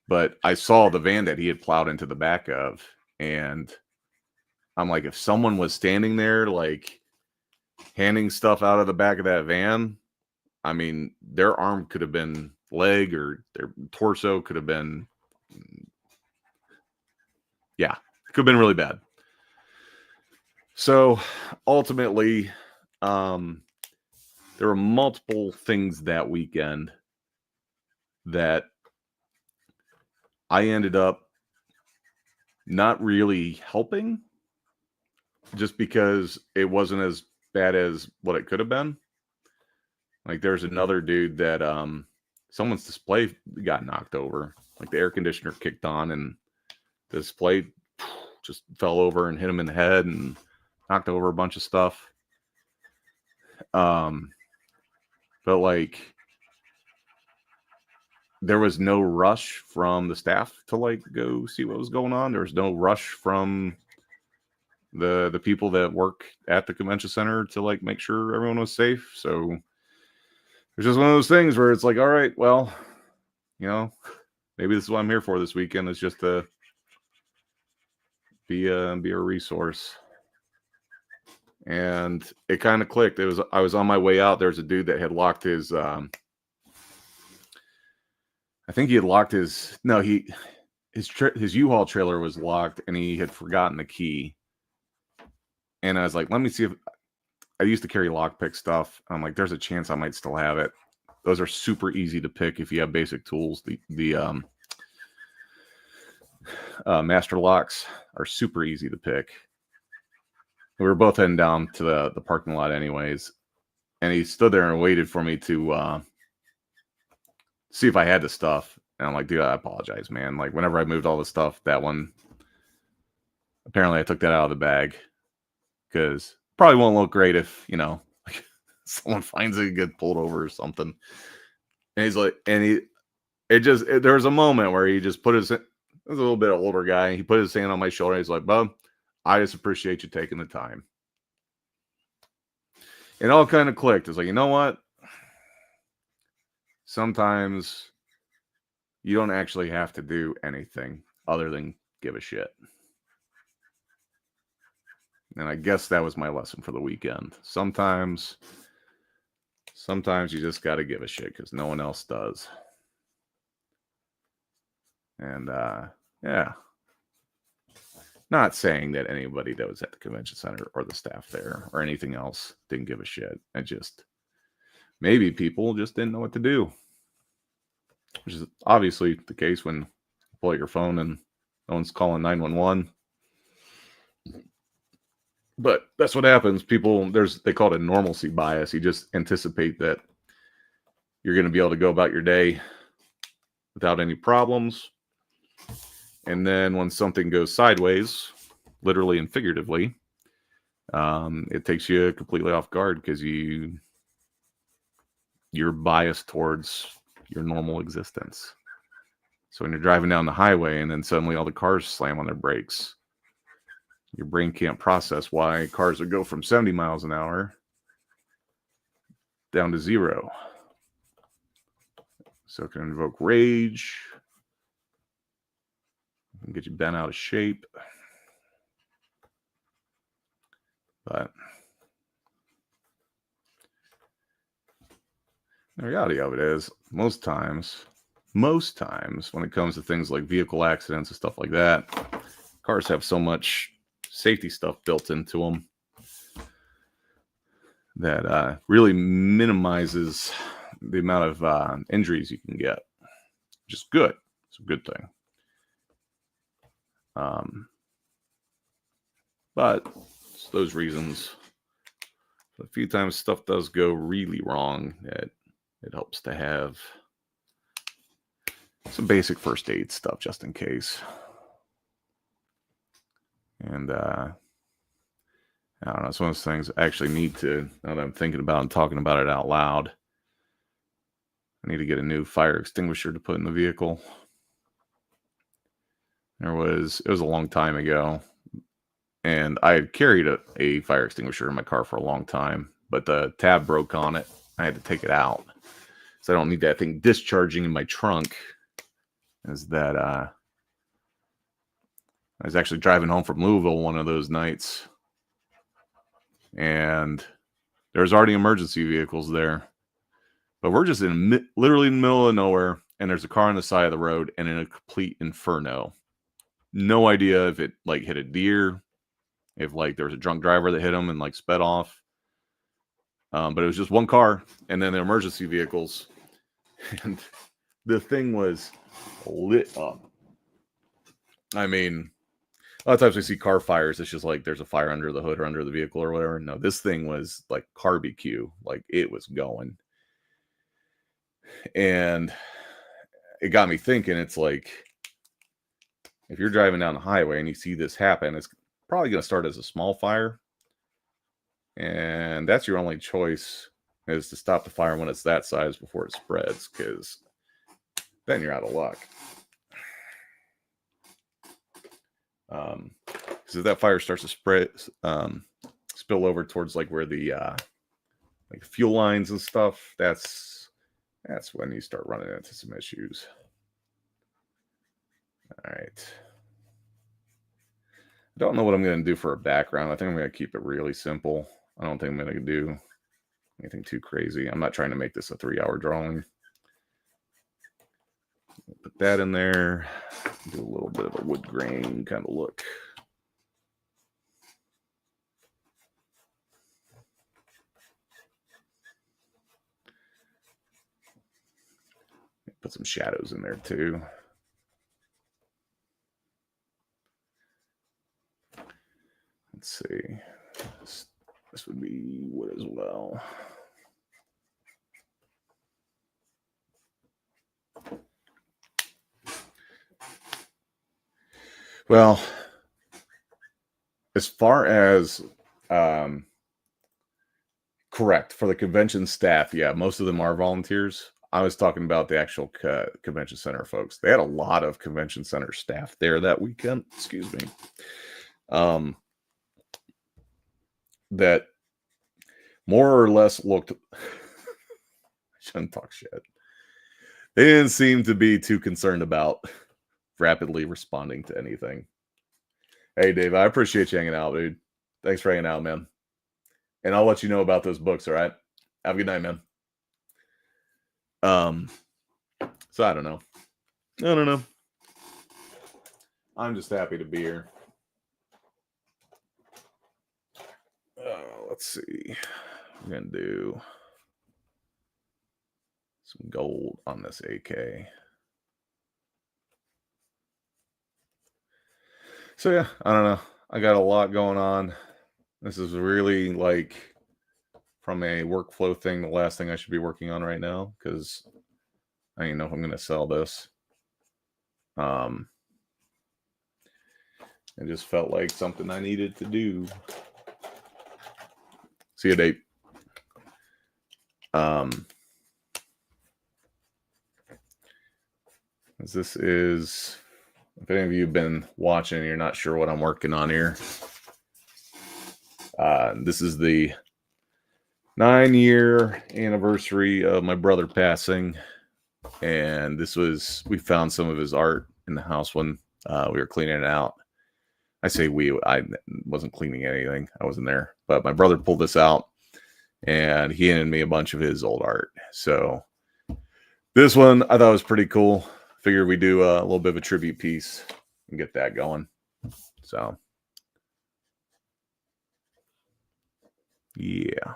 But I saw the van that he had plowed into the back of, and I'm like, if someone was standing there, like, handing stuff out of the back of that van, I mean, their arm could have been leg, or their torso could have been, yeah, it could have been really bad. So ultimately, there were multiple things that weekend that I ended up not really helping, just because it wasn't as bad as what it could have been. Like, there's another dude that someone's display got knocked over. Like, the air conditioner kicked on, and the display just fell over and hit him in the head and knocked over a bunch of stuff. But like, there was no rush from the staff to like go see what was going on. There was no rush from the people that work at the convention center to like make sure everyone was safe. So it's just one of those things where it's like, all right, well, you know, maybe this is what I'm here for this weekend, is just to be a resource. And it kind of clicked. I was on my way out. There's a dude that had locked his I think he had locked his U-Haul trailer was locked, and he had forgotten the key. And I was like, let me see if I used to carry lockpick stuff. I'm like, there's a chance I might still have it. Those are super easy to pick if you have basic tools. The master locks are super easy to pick. We were both heading down to the parking lot anyways, and he stood there and waited for me to see if I had the stuff. And I'm like, dude, I apologize, man. Like, whenever I moved all the stuff, that one, apparently I took that out of the bag, because probably won't look great if, you know, like, someone finds it and get pulled over or something. And he's like, and there was a moment where he just put his, it was a little bit older guy. He put his hand on my shoulder. He's like, bub, I just appreciate you taking the time. It all kind of clicked. It's like, you know what? Sometimes you don't actually have to do anything other than give a shit. And I guess that was my lesson for the weekend. Sometimes you just got to give a shit because no one else does. And yeah. Not saying that anybody that was at the convention center or the staff there or anything else didn't give a shit. I just, maybe people just didn't know what to do. Which is obviously the case when you pull out your phone and no one's calling 911. But that's what happens. People, they call it a normalcy bias. You just anticipate that you're going to be able to go about your day without any problems. And then when something goes sideways, literally and figuratively, it takes you completely off guard because you're biased towards your normal existence. So when you're driving down the highway and then suddenly all the cars slam on their brakes, your brain can't process why cars would go from 70 miles an hour down to 0. So it can invoke rage, and get you bent out of shape. But the reality of it is, most times, when it comes to things like vehicle accidents and stuff like that, cars have so much safety stuff built into them that really minimizes the amount of injuries you can get, which is good. It's a good thing. But it's those reasons, a few times stuff does go really wrong, it helps to have some basic first aid stuff just in case. And I don't know, it's one of those things I actually need to, now that I'm thinking about and talking about it out loud, I need to get a new fire extinguisher to put in the vehicle. It was a long time ago, and I had carried a fire extinguisher in my car for a long time, but the tab broke on it. I had to take it out, so I don't need that thing discharging in my trunk. Is that I was actually driving home from Louisville one of those nights, and there's already emergency vehicles there, but we're just literally in the middle of nowhere, and there's a car on the side of the road and in a complete inferno. No idea if it like hit a deer, if like there was a drunk driver that hit him and like sped off. But it was just one car and then the emergency vehicles, and the thing was lit up. I mean, a lot of times we see car fires, it's just like there's a fire under the hood or under the vehicle or whatever. No, this thing was like barbecue, like it was going. And it got me thinking, it's like, if you're driving down the highway and you see this happen, it's probably going to start as a small fire. And that's your only choice, is to stop the fire when it's that size before it spreads, because then you're out of luck. Because if that fire starts to spread, spill over towards like where the like fuel lines and stuff, that's when you start running into some issues. All right. I don't know what I'm going to do for a background. I think I'm going to keep it really simple. I don't think I'm going to do anything too crazy. I'm not trying to make this a 3-hour drawing. Put that in there. Do a little bit of a wood grain kind of look. Put some shadows in there too. Let's see. This would be wood as well. Well, as far as correct, for the convention staff, yeah, most of them are volunteers. I was talking about the actual convention center folks. They had a lot of convention center staff there that weekend. Excuse me. That more or less looked. I shouldn't talk shit. They didn't seem to be too concerned about rapidly responding to anything. Hey, Dave, I appreciate you hanging out, dude. Thanks for hanging out, man. And I'll let you know about those books, all right? Have a good night, man. So I don't know. I'm just happy to be here. Let's see. I'm going to do some gold on this AK. So yeah, I don't know. I got a lot going on. This is really like, from a workflow thing, the last thing I should be working on right now, because I don't even know if I'm going to sell this. It just felt like something I needed to do. See you, Dave. This is, if any of you have been watching and you're not sure what I'm working on here, this is the 9-year anniversary of my brother passing. And we found some of his art in the house when we were cleaning it out. I say I wasn't cleaning anything. I wasn't there. But my brother pulled this out and he handed me a bunch of his old art. So this one I thought was pretty cool. Figured we do a little bit of a tribute piece and get that going. So, yeah.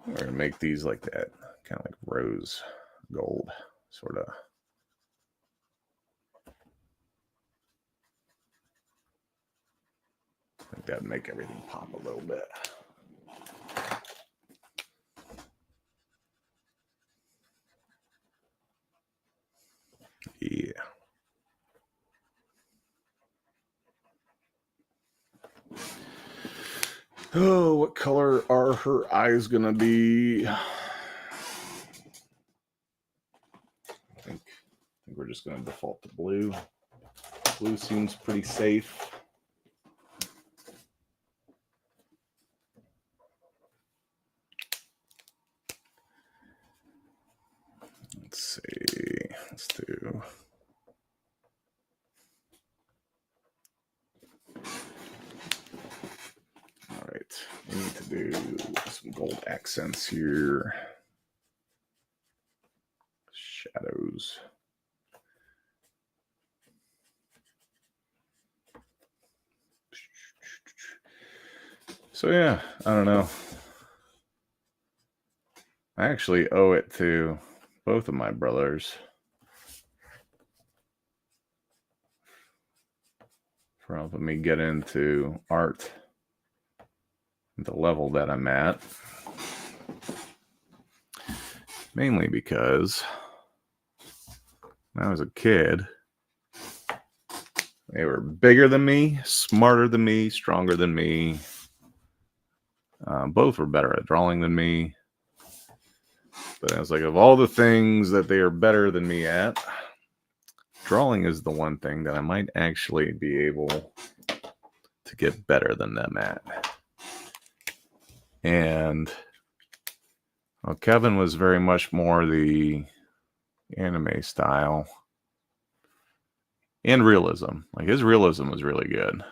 We're going to make these like that, kind of like rose gold, sort of. I think that'd make everything pop a little bit. Yeah. Oh, what color are her eyes gonna be? I think we're just gonna default to blue. Blue seems pretty safe. Let's see. Let's do. All right. We need to do some gold accents here. Shadows. So yeah, I don't know. I actually owe it to both of my brothers for helping me get into art at the level that I'm at. Mainly because when I was a kid, they were bigger than me, smarter than me, stronger than me. Both were better at drawing than me. But I was like, of all the things that they are better than me at, drawing is the one thing that I might actually be able to get better than them at. And well, Kevin was very much more the anime style and realism. Like his realism was really good.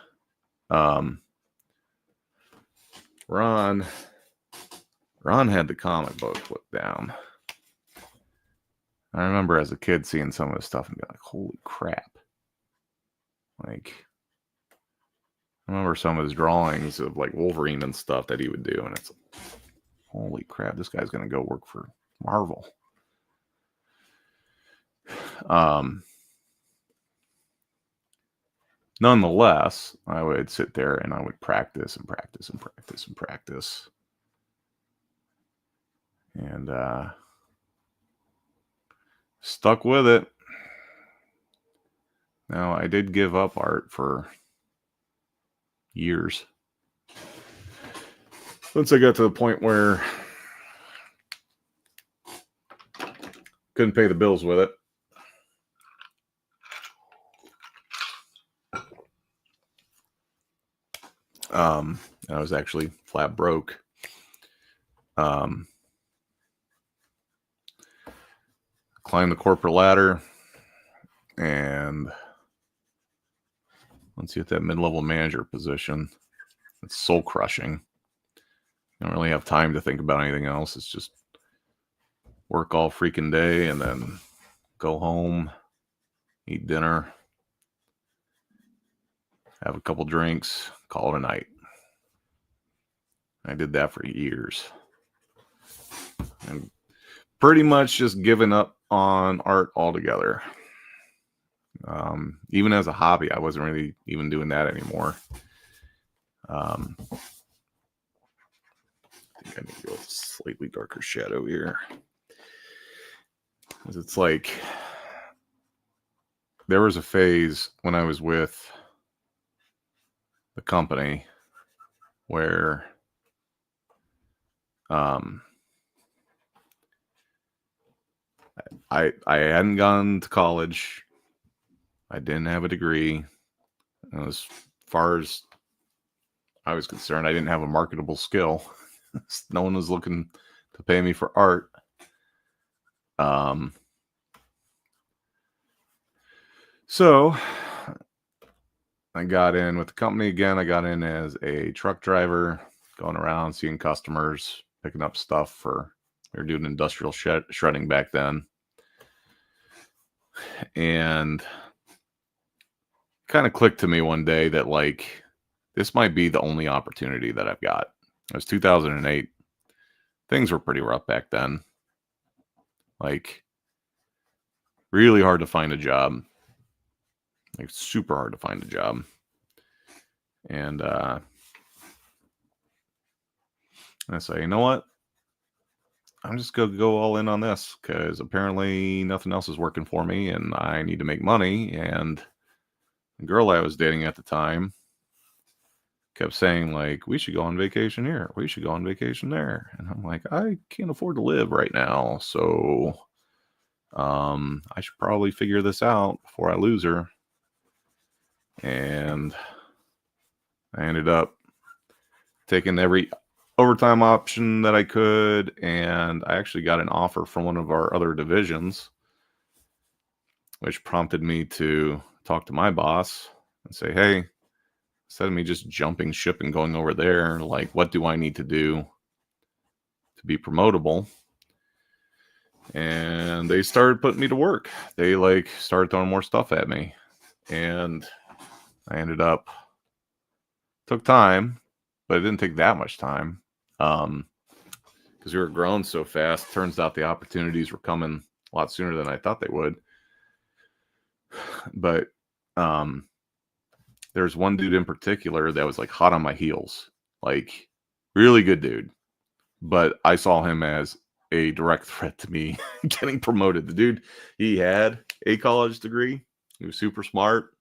Ron had the comic book put down. I remember as a kid seeing some of this stuff and being like, holy crap. Like, I remember some of his drawings of like Wolverine and stuff that he would do. And it's like, holy crap, this guy's going to go work for Marvel. Nonetheless, I would sit there and I would practice and practice and practice and practice. And stuck with it. Now, I did give up art for years. Once I got to the point where couldn't pay the bills with it. I was actually flat broke. Climbed the corporate ladder, and once you hit that mid-level manager position, it's soul crushing. You don't really have time to think about anything else. It's just work all freaking day and then go home, eat dinner, have a couple drinks, call it a night. I did that for years. And pretty much just given up on art altogether. Even as a hobby, I wasn't really even doing that anymore. I think I need to go with a slightly darker shadow here. Because it's like, there was a phase when I was with the company where Um, I hadn't gone to college. I didn't have a degree. As far as I was concerned, I didn't have a marketable skill. No one was looking to pay me for art. So I got in with the company again. I got in as a truck driver, going around seeing customers, picking up stuff for. We were doing industrial shredding back then, and kind of clicked to me one day that like this might be the only opportunity that I've got. It was 2008. Things were pretty rough back then. Like really hard to find a job. Like super hard to find a job. And I say, you know what? I'm just going to go all in on this because apparently nothing else is working for me and I need to make money. And the girl I was dating at the time kept saying, like, we should go on vacation here. We should go on vacation there. And I'm like, I can't afford to live right now. So I should probably figure this out before I lose her. And I ended up taking every overtime option that I could, and I actually got an offer from one of our other divisions, which prompted me to talk to my boss and say, hey, instead of me just jumping ship and going over there, like, what do I need to do to be promotable? And they started putting me to work. They like started throwing more stuff at me, and I ended up took time, but it didn't take that much time. Because we were growing so fast. Turns out the opportunities were coming a lot sooner than I thought they would. But there's one dude in particular that was like hot on my heels, like really good dude. But I saw him as a direct threat to me getting promoted. The dude, he had a college degree. He was super smart.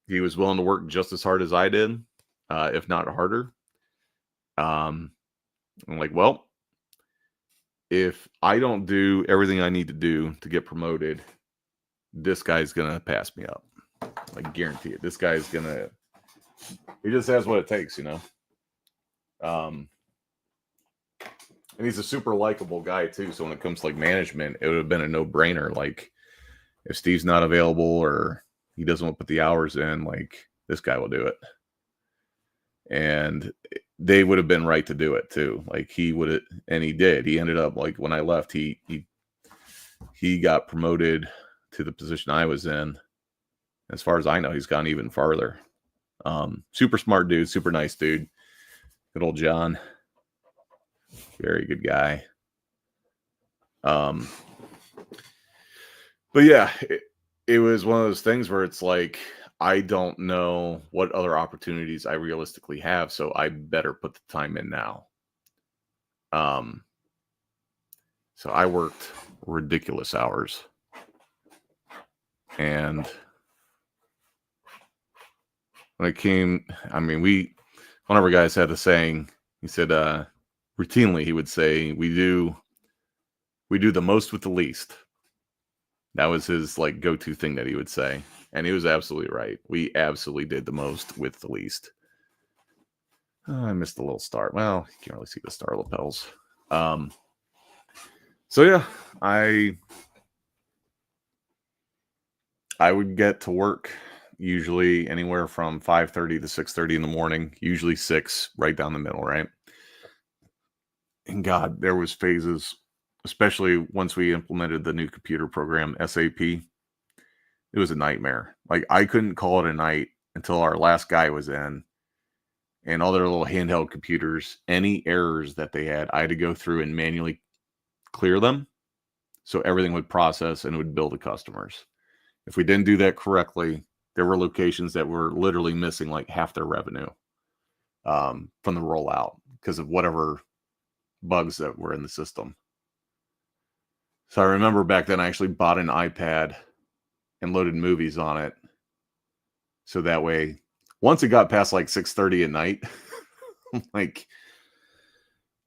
He was willing to work just as hard as I did, if not harder. I'm like, well, if I don't do everything I need to do to get promoted, this guy's going to pass me up. I guarantee it. This guy's going to, he just has what it takes, you know? And he's a super likable guy too. So when it comes to like management, it would have been a no-brainer. Like if Steve's not available or he doesn't want to put the hours in, like this guy will do it. And they would have been right to do it too. Like he would have, and he did. He ended up like when I left, he got promoted to the position I was in. As far as I know, he's gone even farther. Super smart dude, super nice dude. Good old John. Very good guy. But yeah, it was one of those things where it's like, I don't know what other opportunities I realistically have, so I better put the time in now. So I worked ridiculous hours. And when it came, I mean, one of our guys had a saying, he said, routinely, he would say, we do the most with the least. That was his like go-to thing that he would say. And he was absolutely right. We absolutely did the most with the least. Oh, I missed the little star. Well, you can't really see the star lapels. So yeah, I would get to work usually anywhere from 5:30 to 6:30 in the morning, usually 6, right down the middle, right? And God, there was phases, especially once we implemented the new computer program, SAP. It was a nightmare. Like I couldn't call it a night until our last guy was in, and all their little handheld computers, any errors that they had, I had to go through and manually clear them so everything would process and would bill the customers. If we didn't do that correctly, there were locations that were literally missing like half their revenue from the rollout because of whatever bugs that were in the system. So I remember back then I actually bought an iPad and loaded movies on it. So that way, once it got past like 6:30 at night, like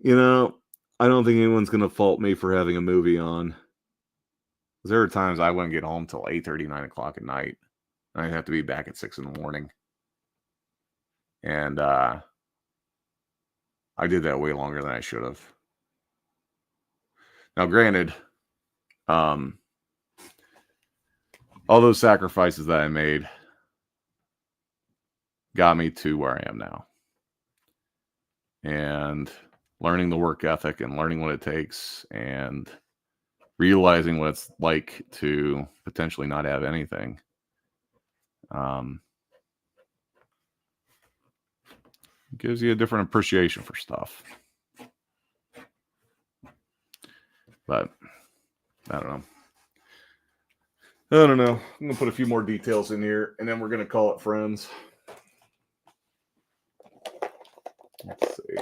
You know, I don't think anyone's gonna fault me for having a movie on. 'Cause there are times I wouldn't get home till 8:30, 9 o'clock at night. And I'd have to be back at 6 in the morning. And I did that way longer than I should have. Now, granted, um, all those sacrifices that I made got me to where I am now. And learning the work ethic and learning what it takes and realizing what it's like to potentially not have anything. Gives you a different appreciation for stuff. But I don't know. I'm gonna put a few more details in here, and then we're gonna call it friends. Let's see.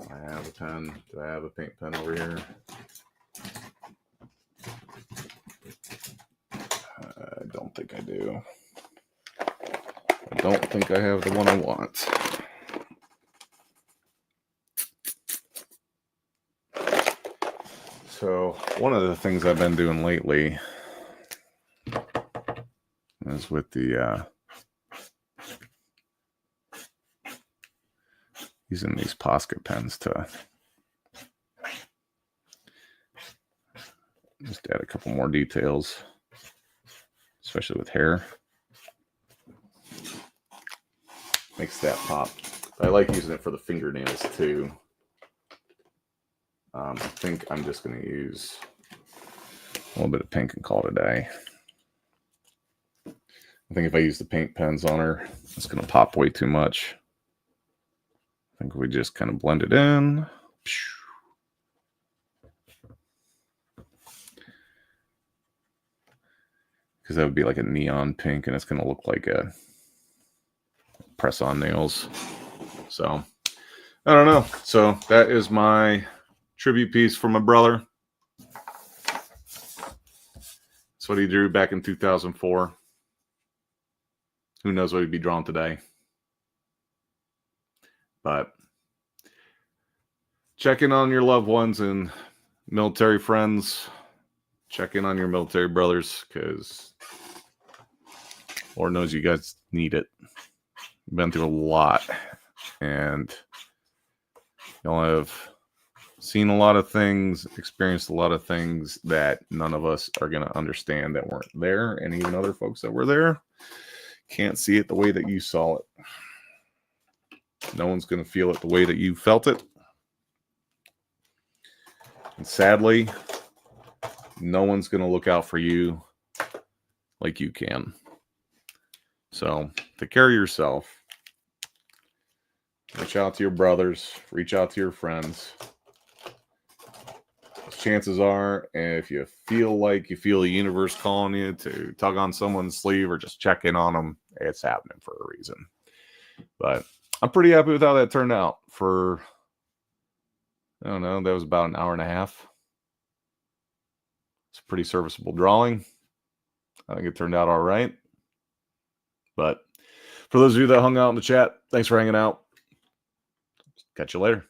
I have a pen. Do I have a paint pen over here? I don't think I do. I don't think I have the one I want. So one of the things I've been doing lately is with the using these Posca pens to just add a couple more details, especially with hair. Makes that pop. I like using it for the fingernails too. I think I'm just going to use a little bit of pink and call it a day. I think if I use the paint pens on her, it's going to pop way too much. I think we just kind of blend it in. Because that would be like a neon pink, and it's going to look like a press-on nails. So, I don't know. So, that is my tribute piece for my brother. That's what he drew back in 2004. Who knows what he'd be drawing today. But check in on your loved ones and military friends. Check in on your military brothers, because Lord knows you guys need it. You've been through a lot, and y'all have seen a lot of things, experienced a lot of things that none of us are going to understand that weren't there, and even other folks that were there can't see it the way that you saw it. No one's going to feel it the way that you felt it. And sadly, no one's going to look out for you like you can. So take care of yourself. Reach out to your brothers. Reach out to your friends. Chances are, if you feel the universe calling you to tug on someone's sleeve or just check in on them, it's happening for a reason. But I'm pretty happy with how that turned out. For, I don't know, that was about an hour and a half. It's a pretty serviceable drawing. I think it turned out all right. But for those of you that hung out in the chat, thanks for hanging out. Catch you later.